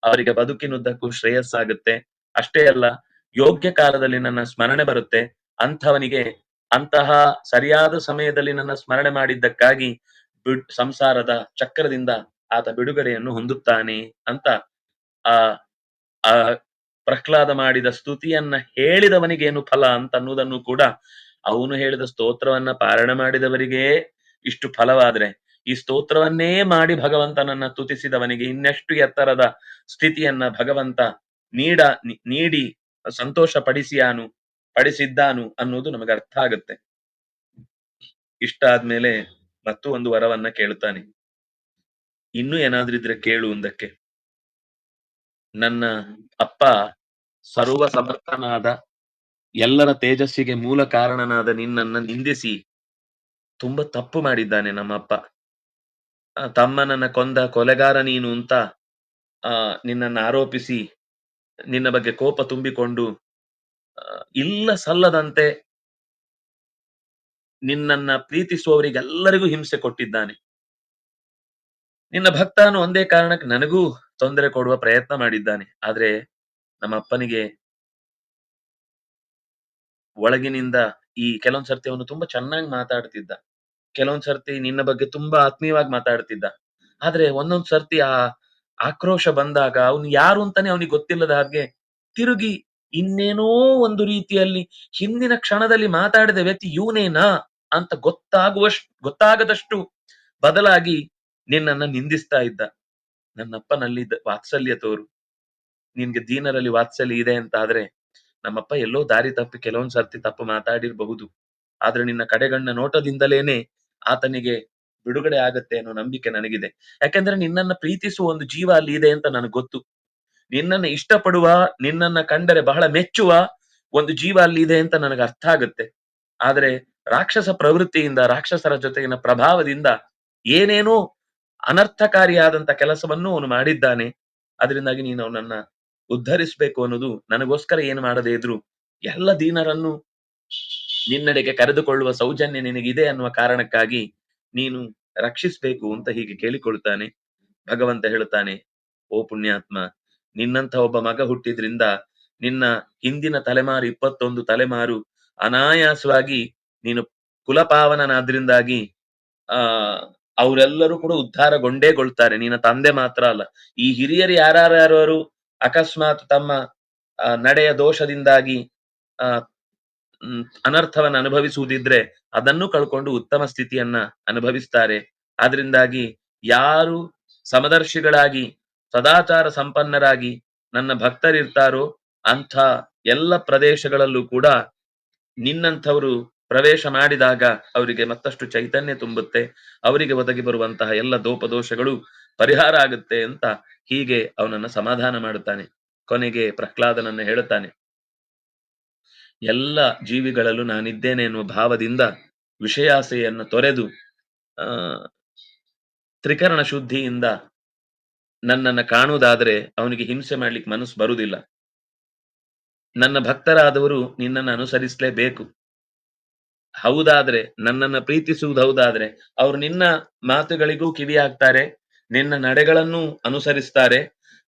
ಅವರಿಗೆ ಬದುಕಿನುದ್ದಕ್ಕೂ ಶ್ರೇಯಸ್ಸಾಗುತ್ತೆ. ಅಷ್ಟೇ ಅಲ್ಲ, ಯೋಗ್ಯ ಕಾಲದಲ್ಲಿ ನನ್ನ ಸ್ಮರಣೆ ಬರುತ್ತೆ. ಅಂಥವನಿಗೆ ಅಂತಹ ಸರಿಯಾದ ಸಮಯದಲ್ಲಿ ನನ್ನ ಸ್ಮರಣೆ ಮಾಡಿದ್ದಕ್ಕಾಗಿ ಸಂಸಾರದ ಚಕ್ರದಿಂದ ಆತ ಬಿಡುಗಡೆಯನ್ನು ಹೊಂದುತ್ತಾನೆ ಅಂತ ಆ ಆ ಪ್ರಹ್ಲಾದ ಮಾಡಿದ ಸ್ತುತಿಯನ್ನ ಹೇಳಿದವನಿಗೇನು ಫಲ ಅಂತ ಅನ್ನುವುದನ್ನು ಕೂಡ, ಅವನು ಹೇಳಿದ ಸ್ತೋತ್ರವನ್ನ ಪಾರಾಯಣ ಮಾಡಿದವರಿಗೆ ಇಷ್ಟು ಫಲವಾದ್ರೆ, ಈ ಸ್ತೋತ್ರವನ್ನೇ ಮಾಡಿ ಭಗವಂತನನ್ನ ಸ್ತುತಿಸಿದವನಿಗೆ ಇನ್ನೆಷ್ಟು ಎತ್ತರದ ಸ್ಥಿತಿಯನ್ನ ಭಗವಂತ ನೀಡಿ ಸಂತೋಷ ಪಡಿಸಿದ್ದಾನು ಅನ್ನೋದು ನಮಗೆ ಅರ್ಥ ಆಗುತ್ತೆ. ಇಷ್ಟಾದ್ಮೇಲೆ ಮತ್ತು ಒಂದು ವರವನ್ನ ಕೇಳುತ್ತಾನೆ. ಇನ್ನೂ ಏನಾದ್ರಿದ್ರೆ ಕೇಳು ಅಂದಕ್ಕೆ. ನನ್ನ ಅಪ್ಪ ಸರ್ವ ಸಮರ್ಥನಾದ, ಎಲ್ಲರ ತೇಜಸ್ಸಿಗೆ ಮೂಲ ಕಾರಣನಾದ ನಿನ್ನನ್ನ ನಿಂದಿಸಿ ತುಂಬಾ ತಪ್ಪು ಮಾಡಿದ್ದಾನೆ ನಮ್ಮಪ್ಪ. ತಮ್ಮನನ್ನ ಕೊಂದ ಕೊಲೆಗಾರ ನೀನು ಅಂತ ನಿನ್ನನ್ನು ಆರೋಪಿಸಿ ನಿನ್ನ ಬಗ್ಗೆ ಕೋಪ ತುಂಬಿಕೊಂಡು ಇಲ್ಲ ಸಲ್ಲದಂತೆ ನಿನ್ನನ್ನ ಪ್ರೀತಿಸುವವರಿಗೆಲ್ಲರಿಗೂ ಹಿಂಸೆ ಕೊಟ್ಟಿದ್ದಾನೆ. ನಿನ್ನ ಭಕ್ತನು ಒಂದೇ ಕಾರಣಕ್ಕೆ ನನಗೂ ತೊಂದರೆ ಕೊಡುವ ಪ್ರಯತ್ನ ಮಾಡಿದ್ದಾನೆ. ಆದ್ರೆ ನಮ್ಮ ಅಪ್ಪನಿಗೆ ಒಳಗಿನಿಂದ ಈ ಕೆಲವೊಂದ್ ಸರ್ತಿ ಅವನು ತುಂಬಾ ಚೆನ್ನಾಗಿ ಮಾತಾಡ್ತಿದ್ದ, ಕೆಲವೊಂದ್ ಸರ್ತಿ ನಿನ್ನ ಬಗ್ಗೆ ತುಂಬಾ ಆತ್ಮೀಯವಾಗಿ ಮಾತಾಡ್ತಿದ್ದ. ಆದ್ರೆ ಒಂದೊಂದ್ ಸರ್ತಿ ಆ ಆಕ್ರೋಶ ಬಂದಾಗ ಅವನು ಯಾರು ಅಂತಾನೆ ಅವನಿಗೆ ಗೊತ್ತಿಲ್ಲದ ಹಾಗೆ ತಿರುಗಿ ಇನ್ನೇನೋ ಒಂದು ರೀತಿಯಲ್ಲಿ ಹಿಂದಿನ ಕ್ಷಣದಲ್ಲಿ ಮಾತಾಡಿದ ವ್ಯಕ್ತಿ ಇವನೇನಾ ಅಂತ ಗೊತ್ತಾಗದಷ್ಟು ಬದಲಾಗಿ ನಿನ್ನನ್ನ ನಿಂದಿಸ್ತಾ ಇದ್ದ. ನನ್ನಪ್ಪನಲ್ಲಿ ವಾತ್ಸಲ್ಯ ತೋರು, ನಿನ್ಗೆ ದೀನರಲ್ಲಿ ವಾತ್ಸಲ್ಯ ಇದೆ ಅಂತ ಆದ್ರೆ, ನಮ್ಮಪ್ಪ ಎಲ್ಲೋ ದಾರಿ ತಪ್ಪಿ ಕೆಲವೊಂದ್ ಸರ್ತಿ ತಪ್ಪು ಮಾತಾಡಿರಬಹುದು. ಆದ್ರೆ ನಿನ್ನ ಕಡೆಗಣ್ಣ ನೋಟದಿಂದಲೇನೆ ಆತನಿಗೆ ಬಿಡುಗಡೆ ಆಗತ್ತೆ ಅನ್ನೋ ನಂಬಿಕೆ ನನಗಿದೆ. ಯಾಕೆಂದ್ರೆ ನಿನ್ನನ್ನ ಪ್ರೀತಿಸುವ ಒಂದು ಜೀವ ಅಲ್ಲಿ ಇದೆ ಅಂತ ನನಗೆ ಗೊತ್ತು. ನಿನ್ನನ್ನ ಇಷ್ಟಪಡುವ, ನಿನ್ನನ್ನ ಕಂಡರೆ ಬಹಳ ಮೆಚ್ಚುವ ಒಂದು ಜೀವ ಅಲ್ಲಿ ಇದೆ ಅಂತ ನನಗೆ ಅರ್ಥ ಆಗುತ್ತೆ. ಆದ್ರೆ ರಾಕ್ಷಸ ಪ್ರವೃತ್ತಿಯಿಂದ, ರಾಕ್ಷಸರ ಜೊತೆಗಿನ ಪ್ರಭಾವದಿಂದ ಏನೇನೋ ಅನರ್ಥಕಾರಿಯಾದಂತ ಕೆಲಸವನ್ನು ಅವನು ಮಾಡಿದ್ದಾನೆ. ಅದರಿಂದಾಗಿ ನೀನು ಅವನನ್ನ ಉದ್ಧರಿಸಬೇಕು ಅನ್ನೋದು, ನನಗೋಸ್ಕರ ಏನು ಮಾಡದೇ ಇದ್ರು ಎಲ್ಲ ದೀನರನ್ನು ನಿನ್ನೆಡೆಗೆ ಕರೆದುಕೊಳ್ಳುವ ಸೌಜನ್ಯ ನಿನಗಿದೆ ಅನ್ನುವ ಕಾರಣಕ್ಕಾಗಿ ನೀನು ರಕ್ಷಿಸಬೇಕು ಅಂತ ಹೀಗೆ ಕೇಳಿಕೊಳ್ತಾನೆ. ಭಗವಂತ ಹೇಳುತ್ತಾನೆ, ಓ ಪುಣ್ಯಾತ್ಮ, ನಿನ್ನಂತ ಒಬ್ಬ ಮಗ ಹುಟ್ಟಿದ್ರಿಂದ ನಿನ್ನ ಹಿಂದಿನ ತಲೆಮಾರು 21 ತಲೆಮಾರು ಅನಾಯಾಸವಾಗಿ ನೀನು ಕುಲಪಾವನನಾದ್ರಿಂದಾಗಿ ಅವರೆಲ್ಲರೂ ಕೂಡ ಉದ್ಧಾರಗೊಂಡೇಗೊಳ್ತಾರೆ. ನಿನ್ನ ತಂದೆ ಮಾತ್ರ ಅಲ್ಲ, ಈ ಹಿರಿಯರು ಯಾರ್ಯಾರು ಅಕಸ್ಮಾತ್ ತಮ್ಮ ನಡೆಯ ದೋಷದಿಂದಾಗಿ ಅನರ್ಥವನ್ನು ಅನುಭವಿಸುವುದಿದ್ರೆ ಅದನ್ನು ಕಳ್ಕೊಂಡು ಉತ್ತಮ ಸ್ಥಿತಿಯನ್ನ ಅನುಭವಿಸ್ತಾರೆ. ಆದ್ರಿಂದಾಗಿ ಯಾರು ಸಮದರ್ಶಿಗಳಾಗಿ ಸದಾಚಾರ ಸಂಪನ್ನರಾಗಿ ನನ್ನ ಭಕ್ತರಿರ್ತಾರೋ ಅಂಥ ಎಲ್ಲ ಪ್ರದೇಶಗಳಲ್ಲೂ ಕೂಡ ನಿನ್ನಂಥವರು ಪ್ರವೇಶ ಮಾಡಿದಾಗ ಅವರಿಗೆ ಮತ್ತಷ್ಟು ಚೈತನ್ಯ ತುಂಬುತ್ತೆ, ಅವರಿಗೆ ಒದಗಿ ಬರುವಂತಹ ಎಲ್ಲ ದೋಪದೋಷಗಳು ಪರಿಹಾರ ಆಗುತ್ತೆ ಅಂತ ಹೀಗೆ ಅವನನ್ನ ಸಮಾಧಾನ ಮಾಡುತ್ತಾನೆ. ಕೊನೆಗೆ ಪ್ರಹ್ಲಾದನನ್ನ ಹೇಳುತ್ತಾನೆ, ಎಲ್ಲ ಜೀವಿಗಳಲ್ಲೂ ನಾನಿದ್ದೇನೆ ಎನ್ನುವ ಭಾವದಿಂದ ವಿಷಯಾಸೆಯನ್ನು ತೊರೆದು ತ್ರಿಕರಣ ಶುದ್ಧಿಯಿಂದ ನನ್ನನ್ನು ಕಾಣುವುದಾದ್ರೆ ಅವನಿಗೆ ಹಿಂಸೆ ಮಾಡ್ಲಿಕ್ಕೆ ಮನಸ್ಸು ಬರುವುದಿಲ್ಲ. ನನ್ನ ಭಕ್ತರಾದವರು ನಿನ್ನನ್ನು ಅನುಸರಿಸಲೇಬೇಕು. ಹೌದಾದ್ರೆ, ನನ್ನನ್ನು ಪ್ರೀತಿಸುವುದು ಹೌದಾದ್ರೆ ಅವರು ನಿನ್ನ ಮಾತುಗಳಿಗೂ ಕಿವಿ ಹಾಕ್ತಾರೆ, ನಿನ್ನ ನಡೆಗಳನ್ನು ಅನುಸರಿಸ್ತಾರೆ.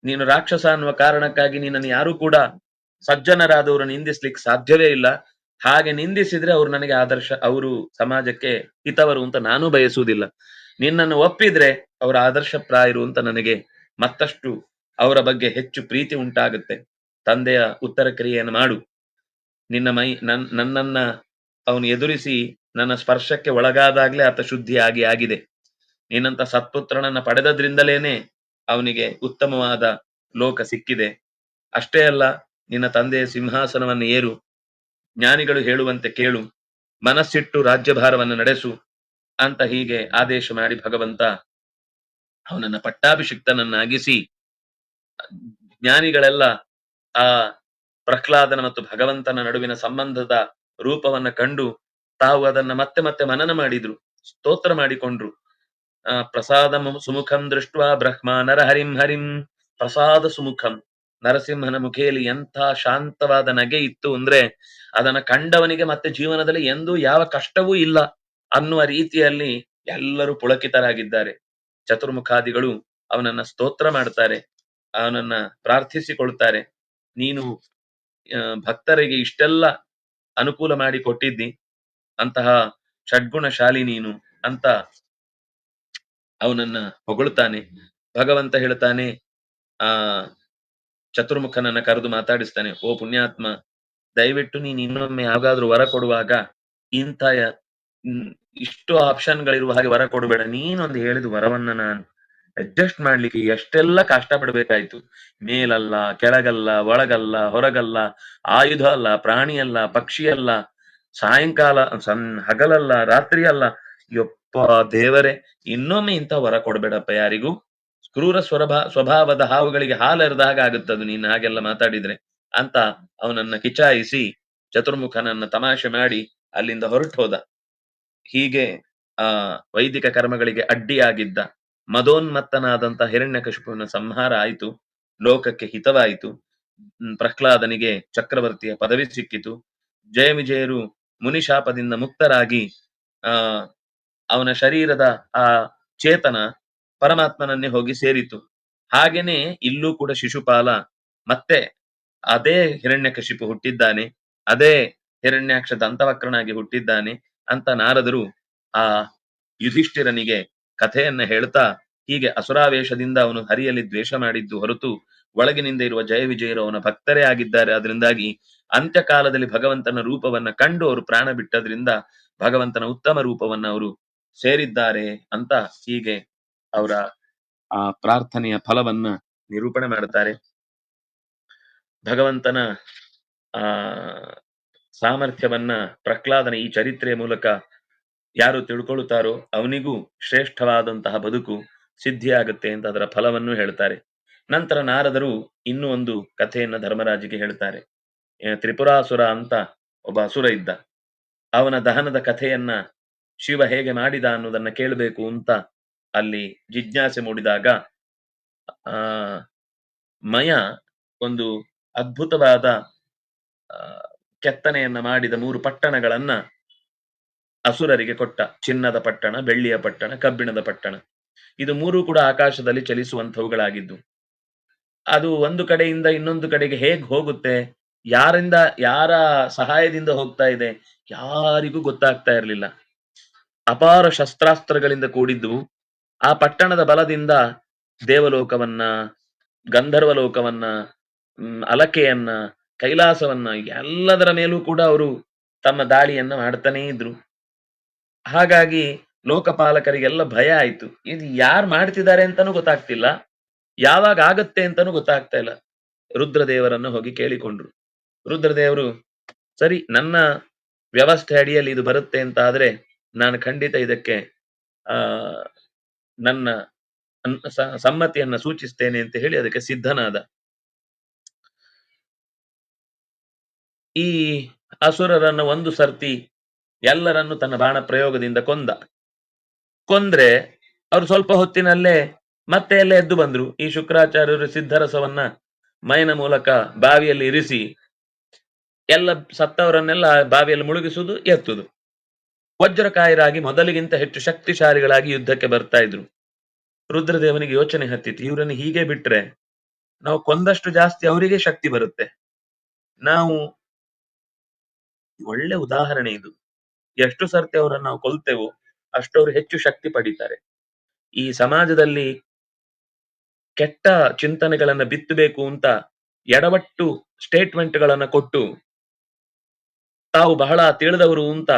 ನೀನು ರಾಕ್ಷಸ ಅನ್ನುವ ಕಾರಣಕ್ಕಾಗಿ ನಿನ್ನನ್ನು ಯಾರು ಕೂಡ ಸಜ್ಜನರಾದವರು ನಿಂದಿಸ್ಲಿಕ್ಕೆ ಸಾಧ್ಯವೇ ಇಲ್ಲ. ಹಾಗೆ ನಿಂದಿಸಿದ್ರೆ ಅವರು ನನಗೆ ಆದರ್ಶ, ಅವರು ಸಮಾಜಕ್ಕೆ ಹಿತವರು ಅಂತ ನಾನು ಬಯಸುವುದಿಲ್ಲ. ನಿನ್ನನ್ನು ಒಪ್ಪಿದ್ರೆ ಅವರ ಆದರ್ಶಪ್ರಾಯರು ಅಂತ ನನಗೆ ಮತ್ತಷ್ಟು ಅವರ ಬಗ್ಗೆ ಹೆಚ್ಚು ಪ್ರೀತಿ ಉಂಟಾಗುತ್ತೆ. ತಂದೆಯ ಉತ್ತರ ಕ್ರಿಯೆಯನ್ನು ಮಾಡು. ನಿನ್ನ ನನ್ನನ್ನ ಅವನು ಎದುರಿಸಿ ನನ್ನ ಸ್ಪರ್ಶಕ್ಕೆ ಒಳಗಾದಾಗ್ಲೇ ಆತ ಶುದ್ಧಿ ಆಗಿದೆ. ನಿನ್ನಂತ ಸತ್ಪುತ್ರನನ್ನ ಪಡೆದದ್ರಿಂದಲೇನೆ ಅವನಿಗೆ ಉತ್ತಮವಾದ ಲೋಕ ಸಿಕ್ಕಿದೆ. ಅಷ್ಟೇ ಅಲ್ಲ, ನಿನ್ನ ತಂದೆಯ ಸಿಂಹಾಸನವನ್ನು ಏರು, ಜ್ಞಾನಿಗಳು ಹೇಳುವಂತೆ ಕೇಳು, ಮನಸ್ಸಿಟ್ಟು ರಾಜ್ಯಭಾರವನ್ನು ನಡೆಸು ಅಂತ ಹೀಗೆ ಆದೇಶ ಮಾಡಿ ಭಗವಂತ ಅವನನ್ನ ಪಟ್ಟಾಭಿಷಿಕ್ತನನ್ನಾಗಿಸಿ ಜ್ಞಾನಿಗಳೆಲ್ಲ ಆ ಪ್ರಹ್ಲಾದನ ಮತ್ತು ಭಗವಂತನ ನಡುವಿನ ಸಂಬಂಧದ ರೂಪವನ್ನ ಕಂಡು ತಾವು ಅದನ್ನ ಮತ್ತೆ ಮತ್ತೆ ಮನನ ಮಾಡಿದ್ರು, ಸ್ತೋತ್ರ ಮಾಡಿಕೊಂಡ್ರು. ಪ್ರಸಾದ ಸುಮುಖಂ ದೃಷ್ಟ ಬ್ರಹ್ಮ ನರಹರಿಂ ಹರಿಂ. ಪ್ರಸಾದ ಸುಮುಖಂ, ನರಸಿಂಹನ ಮುಖೇಲಿ ಎಂಥ ಶಾಂತವಾದ ನಗೆ ಇತ್ತು ಅಂದ್ರೆ ಅದನ್ನ ಕಂಡವನಿಗೆ ಮತ್ತೆ ಜೀವನದಲ್ಲಿ ಎಂದೂ ಯಾವ ಕಷ್ಟವೂ ಇಲ್ಲ ಅನ್ನುವ ರೀತಿಯಲ್ಲಿ ಎಲ್ಲರೂ ಪುಳಕಿತರಾಗಿದ್ದಾರೆ. ಚತುರ್ಮುಖಾದಿಗಳು ಅವನನ್ನ ಸ್ತೋತ್ರ ಮಾಡ್ತಾರೆ, ಅವನನ್ನ ಪ್ರಾರ್ಥಿಸಿಕೊಳ್ತಾರೆ. ನೀನು ಭಕ್ತರಿಗೆ ಇಷ್ಟೆಲ್ಲ ಅನುಕೂಲ ಮಾಡಿ ಕೊಟ್ಟಿದ್ದಿ, ಅಂತಹ ಷಡ್ಗುಣಶಾಲಿ ನೀನು ಅಂತ ಅವನನ್ನ ಹೊಗಳುತ್ತಾನೆ. ಭಗವಂತ ಹೇಳ್ತಾನೆ, ಆ ಚತುರ್ಮುಖನನ್ನ ಕರೆದು ಮಾತಾಡಿಸ್ತಾನೆ, ಓ ಪುಣ್ಯಾತ್ಮ, ದಯವಿಟ್ಟು ನೀನು ಇನ್ನೊಮ್ಮೆ ಯಾವಾಗಾದ್ರೂ ವರ ಕೊಡುವಾಗ ಇಂಥ ಇಷ್ಟು ಆಪ್ಷನ್ಗಳಿರುವ ಹಾಗೆ ವರ ಕೊಡಬೇಡ. ನೀನೊಂದು ಹೇಳಿದ ವರವನ್ನ ನಾನು ಅಡ್ಜಸ್ಟ್ ಮಾಡ್ಲಿಕ್ಕೆ ಎಷ್ಟೆಲ್ಲ ಕಷ್ಟ ಪಡ್ಬೇಕಾಯ್ತು. ಮೇಲಲ್ಲ, ಕೆಳಗಲ್ಲ, ಒಳಗಲ್ಲ, ಹೊರಗಲ್ಲ, ಆಯುಧ ಅಲ್ಲ, ಪ್ರಾಣಿ ಅಲ್ಲ, ಪಕ್ಷಿ ಅಲ್ಲ, ಸಾಯಂಕಾಲ ಹಗಲಲ್ಲ, ರಾತ್ರಿ ಅಲ್ಲ. ಯಪ್ಪ ದೇವರೇ, ಇನ್ನೊಮ್ಮೆ ಇಂಥ ವರ ಕೊಡ್ಬೇಡಪ್ಪ ಯಾರಿಗೂ. ಕ್ರೂರ ಸ್ವಭಾವದ ಹಾವುಗಳಿಗೆ ಹಾಲೆರೆದ ಹಾಗೆ ಆಗುತ್ತದು ನೀನು ಹಾಗೆಲ್ಲ ಮಾತಾಡಿದ್ರೆ ಅಂತ ಅವನನ್ನ ಕಿಚಾಯಿಸಿ ಚತುರ್ಮುಖನನ್ನ ತಮಾಷೆ ಮಾಡಿ ಅಲ್ಲಿಂದ ಹೊರಟು ಹೋದ. ಹೀಗೆ ವೈದಿಕ ಕರ್ಮಗಳಿಗೆ ಅಡ್ಡಿಯಾಗಿದ್ದ ಮದೋನ್ಮತ್ತನಾದಂತ ಹಿರಣ್ಯಕಶಿಪುವಿನ ಸಂಹಾರ ಆಯಿತು, ಲೋಕಕ್ಕೆ ಹಿತವಾಯಿತು. ಪ್ರಹ್ಲಾದನಿಗೆ ಚಕ್ರವರ್ತಿಯ ಪದವಿ ಸಿಕ್ಕಿತು. ಜಯ ವಿಜಯರು ಮುನಿಶಾಪದಿಂದ ಮುಕ್ತರಾಗಿ ಅವನ ಶರೀರದ ಆ ಚೇತನ ಪರಮಾತ್ಮನನ್ನೇ ಹೋಗಿ ಸೇರಿತು. ಹಾಗೇನೆ ಇಲ್ಲೂ ಕೂಡ ಶಿಶುಪಾಲ ಮತ್ತೆ ಅದೇ ಹಿರಣ್ಯಕಶಿಪು ಹುಟ್ಟಿದ್ದಾನೆ, ಅದೇ ಹಿರಣ್ಯಾಕ್ಷ ದಂತವಕ್ರನಾಗಿ ಹುಟ್ಟಿದ್ದಾನೆ ಅಂತ ನಾರದರು ಆ ಯುಧಿಷ್ಠಿರನಿಗೆ ಕಥೆಯನ್ನ ಹೇಳ್ತಾ, ಹೀಗೆ ಅಸುರಾವೇಶದಿಂದ ಅವನು ಹರಿಯಲ್ಲಿ ದ್ವೇಷ ಮಾಡಿದ್ದು ಹೊರತು ಒಳಗಿನಿಂದ ಇರುವ ಜಯ ವಿಜಯರು ಅವನ ಭಕ್ತರೇ ಆಗಿದ್ದಾರೆ. ಅದರಿಂದಾಗಿ ಅಂತ್ಯಕಾಲದಲ್ಲಿ ಭಗವಂತನ ರೂಪವನ್ನ ಕಂಡು ಅವರು ಪ್ರಾಣ ಬಿಟ್ಟದ್ರಿಂದ ಭಗವಂತನ ಉತ್ತಮ ರೂಪವನ್ನ ಅವರು ಸೇರಿದ್ದಾರೆ ಅಂತ ಹೀಗೆ ಅವರ ಆ ಪ್ರಾರ್ಥನೆಯ ಫಲವನ್ನ ನಿರೂಪಣೆ ಮಾಡುತ್ತಾರೆ. ಭಗವಂತನ ಆ ಸಾಮರ್ಥ್ಯವನ್ನ ಪ್ರಹ್ಲಾದನ ಈ ಚರಿತ್ರೆಯ ಮೂಲಕ ಯಾರು ತಿಳ್ಕೊಳ್ಳುತ್ತಾರೋ ಅವನಿಗೂ ಶ್ರೇಷ್ಠವಾದಂತಹ ಬದುಕು ಸಿದ್ಧಿಯಾಗುತ್ತೆ ಅಂತ ಅದರ ಫಲವನ್ನು ಹೇಳ್ತಾರೆ. ನಂತರ ನಾರದರು ಇನ್ನೂ ಒಂದು ಕಥೆಯನ್ನ ಧರ್ಮರಾಜಿಗೆ ಹೇಳ್ತಾರೆ. ತ್ರಿಪುರಾಸುರ ಅಂತ ಒಬ್ಬ ಅಸುರ ಇದ್ದ, ಅವನ ದಹನದ ಕಥೆಯನ್ನ ಶಿವ ಹೇಗೆ ಮಾಡಿದ ಅನ್ನೋದನ್ನ ಕೇಳಬೇಕು ಅಂತ ಅಲ್ಲಿ ಜಿಜ್ಞಾಸೆ ಮೂಡಿದಾಗ ಮಯ ಒಂದು ಅದ್ಭುತವಾದ ಕೆತ್ತನೆಯನ್ನ ಮಾಡಿದ 3 ಪಟ್ಟಣಗಳನ್ನ ಅಸುರರಿಗೆ ಕೊಟ್ಟ. ಚಿನ್ನದ ಪಟ್ಟಣ, ಬೆಳ್ಳಿಯ ಪಟ್ಟಣ, ಕಬ್ಬಿಣದ ಪಟ್ಟಣ. ಇದು 3 ಕೂಡ ಆಕಾಶದಲ್ಲಿ ಚಲಿಸುವಂತವುಗಳಾಗಿದ್ದು, ಅದು ಒಂದು ಕಡೆಯಿಂದ ಇನ್ನೊಂದು ಕಡೆಗೆ ಹೇಗ್ ಹೋಗುತ್ತೆ, ಯಾರ ಸಹಾಯದಿಂದ ಹೋಗ್ತಾ ಇದೆ ಯಾರಿಗೂ ಗೊತ್ತಾಗ್ತಾ ಇರಲಿಲ್ಲ. ಅಪಾರ ಶಸ್ತ್ರಾಸ್ತ್ರಗಳಿಂದ ಕೂಡಿದ್ದು. ಆ ಪಟ್ಟಣದ ಬಲದಿಂದ ದೇವಲೋಕವನ್ನ, ಗಂಧರ್ವ ಲೋಕವನ್ನ, ಅಲಕೆಯನ್ನ, ಕೈಲಾಸವನ್ನ ಎಲ್ಲದರ ಮೇಲೂ ಕೂಡ ಅವರು ತಮ್ಮ ದಾಳಿಯನ್ನ ಮಾಡ್ತಾನೇ ಇದ್ರು. ಹಾಗಾಗಿ ಲೋಕಪಾಲಕರಿಗೆಲ್ಲ ಭಯ ಆಯ್ತು. ಇದು ಯಾರು ಮಾಡ್ತಿದ್ದಾರೆ ಅಂತಾನೂ ಗೊತ್ತಾಗ್ತಿಲ್ಲ, ಯಾವಾಗ ಆಗತ್ತೆ ಅಂತಾನೂ ಗೊತ್ತಾಗ್ತಾ ಇಲ್ಲ. ರುದ್ರದೇವರನ್ನು ಹೋಗಿ ಕೇಳಿಕೊಂಡ್ರು. ರುದ್ರದೇವರು, ಸರಿ, ನನ್ನ ವ್ಯವಸ್ಥೆ ಅಡಿಯಲ್ಲಿ ಇದು ಬರುತ್ತೆ ಅಂತ ಆದ್ರೆ ನಾನು ಖಂಡಿತ ಇದಕ್ಕೆ ನನ್ನ ಸಮ್ಮತಿಯನ್ನ ಸೂಚಿಸ್ತೇನೆ ಅಂತ ಹೇಳಿ ಅದಕ್ಕೆ ಸಿದ್ಧನಾದ. ಈ ಅಸುರರನ್ನ ಒಂದು ಸರ್ತಿ ಎಲ್ಲರನ್ನು ತನ್ನ ಬಾಣ ಪ್ರಯೋಗದಿಂದ ಕೊಂದ್ರೆ ಅವರು ಸ್ವಲ್ಪ ಹೊತ್ತಿನಲ್ಲೇ ಮತ್ತೆ ಎಲ್ಲ ಎದ್ದು ಬಂದ್ರು. ಈ ಶುಕ್ರಾಚಾರ್ಯರು ಸಿದ್ಧರಸವನ್ನ ಮೈನ ಮೂಲಕ ಬಾವಿಯಲ್ಲಿ ಇರಿಸಿ ಎಲ್ಲ ಸತ್ತವರನ್ನೆಲ್ಲ ಬಾವಿಯಲ್ಲಿ ಮುಳುಗಿಸುವುದು, ಎತ್ತುದು. ವಜ್ರಕಾಯರಾಗಿ ಮೊದಲಿಗಿಂತ ಹೆಚ್ಚು ಶಕ್ತಿಶಾಲಿಗಳಾಗಿ ಯುದ್ಧಕ್ಕೆ ಬರ್ತಾ ಇದ್ರು. ರುದ್ರದೇವನಿಗೆ ಯೋಚನೆ ಹತ್ತಿತ್ತು, ಇವರನ್ನು ಹೀಗೆ ಬಿಟ್ರೆ ನಾವು ಕೊಂದಷ್ಟು ಜಾಸ್ತಿ ಅವರಿಗೆ ಶಕ್ತಿ ಬರುತ್ತೆ. ನಾವು ಒಳ್ಳೆ ಉದಾಹರಣೆ ಇದು. ಎಷ್ಟು ಸರ್ತಿ ಅವರನ್ನು ನಾವು ಕೊಲ್ತೇವೋ ಅಷ್ಟವರು ಹೆಚ್ಚು ಶಕ್ತಿ ಪಡೀತಾರೆ. ಈ ಸಮಾಜದಲ್ಲಿ ಕೆಟ್ಟ ಚಿಂತನೆಗಳನ್ನ ಬಿತ್ತಬೇಕು ಅಂತ ಎಡವಟ್ಟು ಸ್ಟೇಟ್ಮೆಂಟ್ಗಳನ್ನ ಕೊಟ್ಟು ತಾವು ಬಹಳ ತಿಳಿದವರು ಅಂತ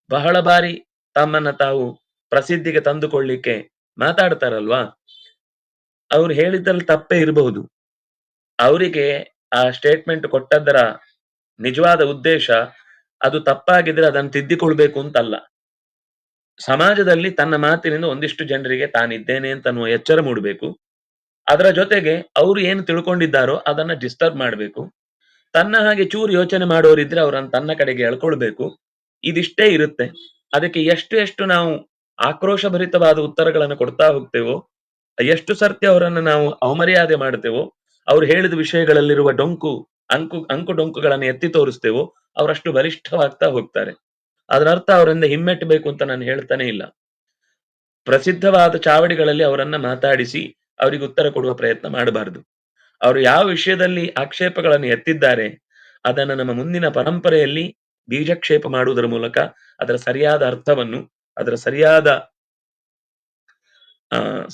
ಬಹಳ ಬಾರಿ ತಮ್ಮನ್ನ ತಾವು ಪ್ರಸಿದ್ಧಿಗೆ ತಂದುಕೊಳ್ಳಿಕ್ಕೆ ಮಾತಾಡ್ತಾರಲ್ವಾ, ಅವ್ರು ಹೇಳಿದ್ರಲ್ಲಿ ತಪ್ಪೇ ಇರಬಹುದು. ಅವರಿಗೆ ಆ ಸ್ಟೇಟ್ಮೆಂಟ್ ಕೊಟ್ಟದ್ದರ ನಿಜವಾದ ಉದ್ದೇಶ ಅದು ತಪ್ಪಾಗಿದ್ರೆ ಅದನ್ನು ತಿದ್ದಿಕೊಳ್ಬೇಕು ಅಂತಲ್ಲ. ಸಮಾಜದಲ್ಲಿ ತನ್ನ ಮಾತಿನಿಂದ ಒಂದಿಷ್ಟು ಜನರಿಗೆ ತಾನಿದ್ದೇನೆ ಅಂತ ಎಚ್ಚರ ಮೂಡಬೇಕು. ಅದರ ಜೊತೆಗೆ ಅವರು ಏನು ತಿಳ್ಕೊಂಡಿದ್ದಾರೋ ಅದನ್ನ ಡಿಸ್ಟರ್ಬ್ ಮಾಡಬೇಕು. ತನ್ನ ಹಾಗೆ ಚೂರು ಯೋಚನೆ ಮಾಡೋರಿದ್ರೆ ಅವರನ್ನು ತನ್ನ ಕಡೆಗೆ ಎಳ್ಕೊಳ್ಬೇಕು. ಇದಿಷ್ಟೇ ಇರುತ್ತೆ. ಅದಕ್ಕೆ ಎಷ್ಟು ಎಷ್ಟು ನಾವು ಆಕ್ರೋಶಭರಿತವಾದ ಉತ್ತರಗಳನ್ನು ಕೊಡ್ತಾ ಹೋಗ್ತೇವೋ, ಎಷ್ಟು ಸರ್ತಿ ಅವರನ್ನು ನಾವು ಅವಮರ್ಯಾದೆ ಮಾಡ್ತೇವೋ, ಅವ್ರು ಹೇಳಿದ ವಿಷಯಗಳಲ್ಲಿರುವ ಅಂಕು ಡೊಂಕುಗಳನ್ನು ಎತ್ತಿ ತೋರಿಸ್ತೇವೋ, ಅವರಷ್ಟು ಬಲಿಷ್ಠವಾಗ್ತಾ ಹೋಗ್ತಾರೆ. ಅದರ ಅರ್ಥ ಅವರಿಂದ ಹಿಮ್ಮೆಟ್ಟಬೇಕು ಅಂತ ನಾನು ಹೇಳ್ತಾನೆ ಇಲ್ಲ. ಪ್ರಸಿದ್ಧವಾದ ಚಾವಡಿಗಳಲ್ಲಿ ಅವರನ್ನ ಮಾತಾಡಿಸಿ ಅವರಿಗೆ ಉತ್ತರ ಕೊಡುವ ಪ್ರಯತ್ನ ಮಾಡಬಾರದು. ಅವರು ಯಾವ ವಿಷಯದಲ್ಲಿ ಆಕ್ಷೇಪಗಳನ್ನು ಎತ್ತಿದ್ದಾರೆ ಅದನ್ನು ನಮ್ಮ ಮುಂದಿನ ಪರಂಪರೆಯಲ್ಲಿ ಬೀಜಕ್ಷೇಪ ಮಾಡುವುದರ ಮೂಲಕ ಅದರ ಸರಿಯಾದ ಅರ್ಥವನ್ನು, ಅದರ ಸರಿಯಾದ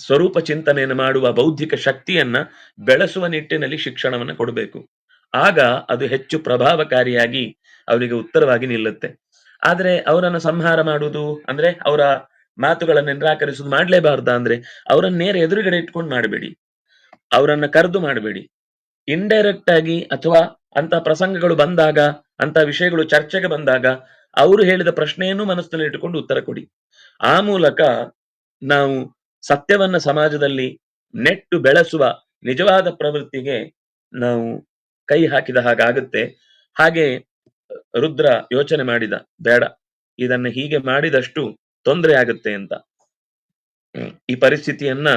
ಸ್ವರೂಪ ಚಿಂತನೆಯನ್ನು ಮಾಡುವ ಬೌದ್ಧಿಕ ಶಕ್ತಿಯನ್ನ ಬೆಳೆಸುವ ನಿಟ್ಟಿನಲ್ಲಿ ಶಿಕ್ಷಣವನ್ನು ಕೊಡಬೇಕು. ಆಗ ಅದು ಹೆಚ್ಚು ಪ್ರಭಾವಕಾರಿಯಾಗಿ ಅವರಿಗೆ ಉತ್ತರವಾಗಿ ನಿಲ್ಲುತ್ತೆ. ಆದ್ರೆ ಅವರನ್ನು ಸಂಹಾರ ಮಾಡುವುದು ಅಂದ್ರೆ ಅವರ ಮಾತುಗಳನ್ನು ನಿರಾಕರಿಸುವುದು ಮಾಡ್ಲೇಬಾರ್ದ ಅಂದ್ರೆ ಅವರನ್ನ ನೇರ ಎದುರುಗಡೆ ಇಟ್ಕೊಂಡು ಮಾಡಬೇಡಿ, ಅವರನ್ನ ಕರೆದು ಮಾಡಬೇಡಿ. ಇಂಡೈರೆಕ್ಟ್ ಆಗಿ ಅಥವಾ ಅಂತ ಪ್ರಸಂಗಗಳು ಬಂದಾಗ, ಅಂತ ವಿಷಯಗಳು ಚರ್ಚೆಗೆ ಬಂದಾಗ ಅವರು ಹೇಳಿದ ಪ್ರಶ್ನೆಯನ್ನು ಮನಸ್ಸಿನಲ್ಲಿ ಇಟ್ಟುಕೊಂಡು ಉತ್ತರ ಕೊಡಿ. ಆ ಮೂಲಕ ನಾವು ಸತ್ಯವನ್ನ ಸಮಾಜದಲ್ಲಿ ನೆಟ್ಟು ಬೆಳೆಸುವ ನಿಜವಾದ ಪ್ರವೃತ್ತಿಗೆ ನಾವು ಕೈ ಹಾಕಿದ ಹಾಗಾಗುತ್ತೆ. ಹಾಗೆ ರುದ್ರ ಯೋಚನೆ ಮಾಡಿದ, ಬೇಡ ಇದನ್ನ ಹೀಗೆ ಮಾಡಿದಷ್ಟು ತೊಂದರೆ ಆಗುತ್ತೆ ಅಂತ. ಈ ಪರಿಸ್ಥಿತಿಯನ್ನ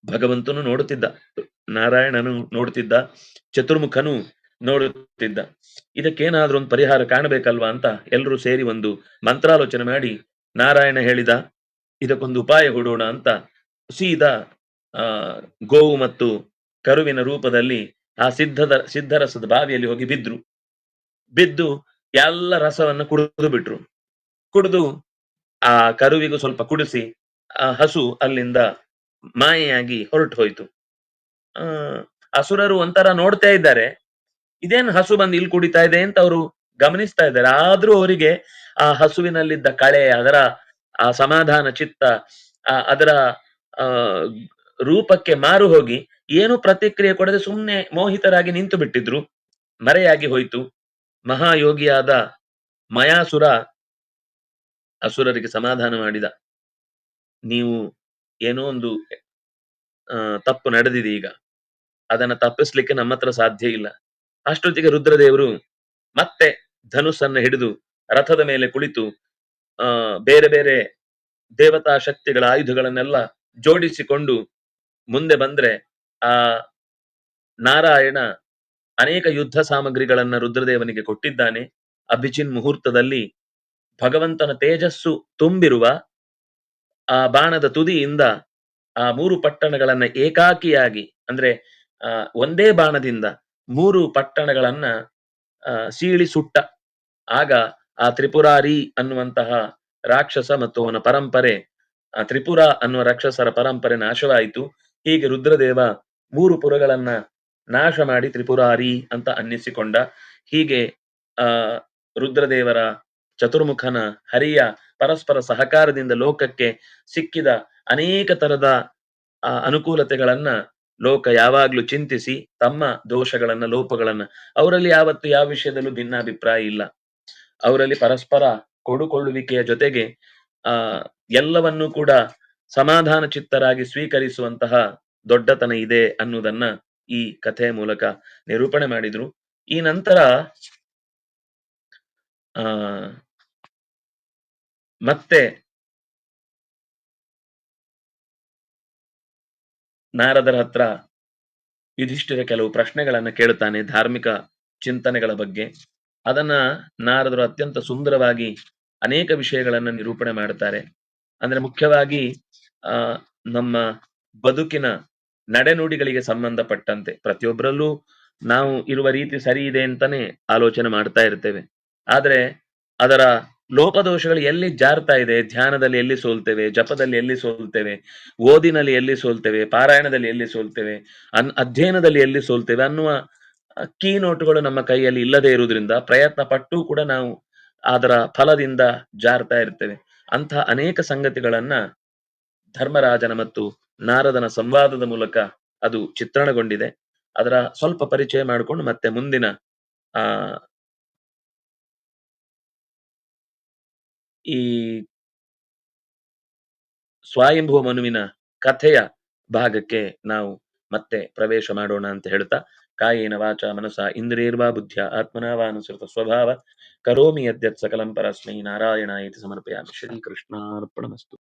ಭಗವಂತನು ನೋಡುತ್ತಿದ್ದ, ನಾರಾಯಣನು ನೋಡುತ್ತಿದ್ದ, ಚತುರ್ಮುಖನು ನೋಡುತ್ತಿದ್ದ. ಇದಕ್ಕೇನಾದ್ರೂ ಒಂದು ಪರಿಹಾರ ಕಾಣಬೇಕಲ್ವಾ ಅಂತ ಎಲ್ಲರೂ ಸೇರಿ ಒಂದು ಮಂತ್ರಾಲೋಚನೆ ಮಾಡಿ ನಾರಾಯಣ ಹೇಳಿದ ಇದಕ್ಕೊಂದು ಉಪಾಯ ಹೂಡೋಣ ಅಂತ ಸೀದಾ ಗೋವು ಮತ್ತು ಕರುವಿನ ರೂಪದಲ್ಲಿ ಆ ಸಿದ್ಧರಸದ ಬಾವಿಯಲ್ಲಿ ಹೋಗಿ ಬಿದ್ದು ಎಲ್ಲ ರಸವನ್ನ ಕುಡಿದು ಬಿಟ್ರು. ಕುಡಿದು ಆ ಕರುವಿಗೂ ಸ್ವಲ್ಪ ಕುಡಿಸಿ ಆ ಹಸು ಅಲ್ಲಿಂದ ಮಾಯೆಯಾಗಿ ಹೊರಟು ಹೋಯ್ತು. ಅಸುರರು ಒಂಥರ ನೋಡ್ತಾ ಇದ್ದಾರೆ, ಇದೇನು ಹಸು ಬಂದು ಇಲ್ಲಿ ಕುಡಿತಾ ಇದೆ ಅಂತ ಅವರು ಗಮನಿಸ್ತಾ ಇದ್ದಾರೆ. ಆದ್ರೂ ಅವರಿಗೆ ಆ ಹಸುವಿನಲ್ಲಿದ್ದ ಕಳೆ, ಅದರ ಆ ಸಮಾಧಾನ ಚಿತ್ತ, ಅದರ ರೂಪಕ್ಕೆ ಮಾರು ಹೋಗಿ ಏನು ಪ್ರತಿಕ್ರಿಯೆ ಕೊಡದೆ ಸುಮ್ಮನೆ ಮೋಹಿತರಾಗಿ ನಿಂತು ಬಿಟ್ಟಿದ್ರು. ಮರೆಯಾಗಿ ಹೋಯ್ತು. ಮಹಾಯೋಗಿಯಾದ ಮಯಾಸುರ ಅಸುರರಿಗೆ ಸಮಾಧಾನ ಮಾಡಿದ, ನೀವು ಏನೋ ಒಂದು ತಪ್ಪು ನಡೆದಿದೆ, ಈಗ ಅದನ್ನ ತಪ್ಪಿಸ್ಲಿಕ್ಕೆ ನಮ್ಮ ಹತ್ರ ಸಾಧ್ಯ ಇಲ್ಲ. ಅಷ್ಟೊತ್ತಿಗೆ ರುದ್ರದೇವರು ಮತ್ತೆ ಧನುಸ್ಸನ್ನ ಹಿಡಿದು ರಥದ ಮೇಲೆ ಕುಳಿತು ಬೇರೆ ಬೇರೆ ದೇವತಾ ಶಕ್ತಿಗಳ ಆಯುಧಗಳನ್ನೆಲ್ಲ ಜೋಡಿಸಿಕೊಂಡು ಮುಂದೆ ಬಂದ್ರೆ ಆ ನಾರಾಯಣ ಅನೇಕ ಯುದ್ಧ ಸಾಮಗ್ರಿಗಳನ್ನ ರುದ್ರದೇವನಿಗೆ ಕೊಟ್ಟಿದ್ದಾನೆ. ಅಭಿಜಿನ್ ಮುಹೂರ್ತದಲ್ಲಿ ಭಗವಂತನ ತೇಜಸ್ಸು ತುಂಬಿರುವ ಆ ಬಾಣದ ತುದಿಯಿಂದ ಆ 3 ಪಟ್ಟಣಗಳನ್ನ ಏಕಾಕಿಯಾಗಿ, ಅಂದ್ರೆ ಒಂದೇ ಬಾಣದಿಂದ 3 ಪಟ್ಟಣಗಳನ್ನ ಸೀಳಿ ಸುಟ್ಟ. ಆಗ ಆ ತ್ರಿಪುರಾರಿ ಅನ್ನುವಂತಹ ರಾಕ್ಷಸ ಮತ್ತು ಅವನ ಪರಂಪರೆ, ತ್ರಿಪುರ ಅನ್ನುವ ರಾಕ್ಷಸರ ಪರಂಪರೆ ನಾಶವಾಯಿತು. ಹೀಗೆ ರುದ್ರದೇವ 3 ಪುರಗಳನ್ನ ನಾಶ ಮಾಡಿ ತ್ರಿಪುರಾರಿ ಅಂತ ಅನ್ನಿಸಿಕೊಂಡ. ಹೀಗೆ ರುದ್ರದೇವರ, ಚತುರ್ಮುಖನ, ಹರಿಯ ಪರಸ್ಪರ ಸಹಕಾರದಿಂದ ಲೋಕಕ್ಕೆ ಸಿಕ್ಕಿದ ಅನೇಕ ತರದ ಅನುಕೂಲತೆಗಳನ್ನ ಲೋಕ ಯಾವಾಗ್ಲೂ ಚಿಂತಿಸಿ ತಮ್ಮ ದೋಷಗಳನ್ನ, ಲೋಪಗಳನ್ನ, ಅವರಲ್ಲಿ ಯಾವತ್ತು ಯಾವ ವಿಷಯದಲ್ಲೂ ಭಿನ್ನಾಭಿಪ್ರಾಯ ಇಲ್ಲ. ಅವರಲ್ಲಿ ಪರಸ್ಪರ ಕೊಡುಕೊಳ್ಳುವಿಕೆಯ ಜೊತೆಗೆ ಎಲ್ಲವನ್ನೂ ಕೂಡ ಸಮಾಧಾನ ಚಿತ್ತರಾಗಿ ಸ್ವೀಕರಿಸುವಂತಹ ದೊಡ್ಡತನ ಇದೆ ಅನ್ನುವುದನ್ನ ಈ ಕಥೆಯ ಮೂಲಕ ನಿರೂಪಣೆ ಮಾಡಿದ್ರು. ಈ ನಂತರ ಮತ್ತೆ ನಾರದರ ಹತ್ರ ಯುಧಿಷ್ಠಿರ ಕೆಲವು ಪ್ರಶ್ನೆಗಳನ್ನ ಕೇಳುತ್ತಾನೆ ಧಾರ್ಮಿಕ ಚಿಂತನೆಗಳ ಬಗ್ಗೆ. ಅದನ್ನ ನಾರದರು ಅತ್ಯಂತ ಸುಂದರವಾಗಿ ಅನೇಕ ವಿಷಯಗಳನ್ನ ನಿರೂಪಣೆ ಮಾಡ್ತಾರೆ. ಅಂದ್ರೆ ಮುಖ್ಯವಾಗಿ ನಮ್ಮ ಬದುಕಿನ ನಡೆನುಡಿಗಳಿಗೆ ಸಂಬಂಧಪಟ್ಟಂತೆ ಪ್ರತಿಯೊಬ್ಬರಲ್ಲೂ ನಾವು ಇರುವ ರೀತಿ ಸರಿ ಇದೆ ಅಂತಾನೆ ಆಲೋಚನೆ ಮಾಡ್ತಾ ಇರ್ತೇವೆ. ಆದ್ರೆ ಅದರ ಲೋಪದೋಷಗಳು ಎಲ್ಲಿ ಜಾರ್ತಾ ಇದೆ, ಧ್ಯಾನದಲ್ಲಿ ಎಲ್ಲಿ ಸೋಲ್ತೇವೆ, ಜಪದಲ್ಲಿ ಎಲ್ಲಿ ಸೋಲ್ತೇವೆ, ಓದಿನಲ್ಲಿ ಎಲ್ಲಿ ಸೋಲ್ತೇವೆ, ಪಾರಾಯಣದಲ್ಲಿ ಎಲ್ಲಿ ಸೋಲ್ತೇವೆ, ಅಧ್ಯಯನದಲ್ಲಿ ಎಲ್ಲಿ ಸೋಲ್ತೇವೆ ಅನ್ನುವ ಕೀ ನೋಟುಗಳು ನಮ್ಮ ಕೈಯಲ್ಲಿ ಇಲ್ಲದೆ ಇರುವುದರಿಂದ ಪ್ರಯತ್ನ ಪಟ್ಟು ಕೂಡ ನಾವು ಅದರ ಫಲದಿಂದ ಜಾರ್ತಾ ಇರ್ತೇವೆ. ಅಂತಹ ಅನೇಕ ಸಂಗತಿಗಳನ್ನ ಧರ್ಮರಾಜನ ಮತ್ತು ನಾರದನ ಸಂವಾದದ ಮೂಲಕ ಅದು ಚಿತ್ರಣಗೊಂಡಿದೆ. ಅದರ ಸ್ವಲ್ಪ ಪರಿಚಯ ಮಾಡಿಕೊಂಡು ಮತ್ತೆ ಮುಂದಿನ ಈ ಸ್ವಯಂಭುವ ಮನುವಿನ ಕಥೆಯ ಭಾಗಕ್ಕೆ ನಾವು ಮತ್ತೆ ಪ್ರವೇಶ ಮಾಡೋಣ ಅಂತ ಹೇಳ್ತಾ, ಕಾಯೇನ ವಾಚ ಮನಸ ಇಂದ್ರಿಯರ್ವಾ ಬುದ್ಧ್ಯ ಆತ್ಮನಾ ವಾ ಅನುಸೃತ ಸ್ವಭಾವ ಕರೋಮಿ ಯದ್ಯತ್ ಸಕಲಂ ಪರಸ್ಮೈ ನಾರಾಯಣಾಯತಿ ಸಮರ್ಪಯಾಮಿ. ಶ್ರೀಕೃಷ್ಣಾರ್ಪಣಮಸ್ತು.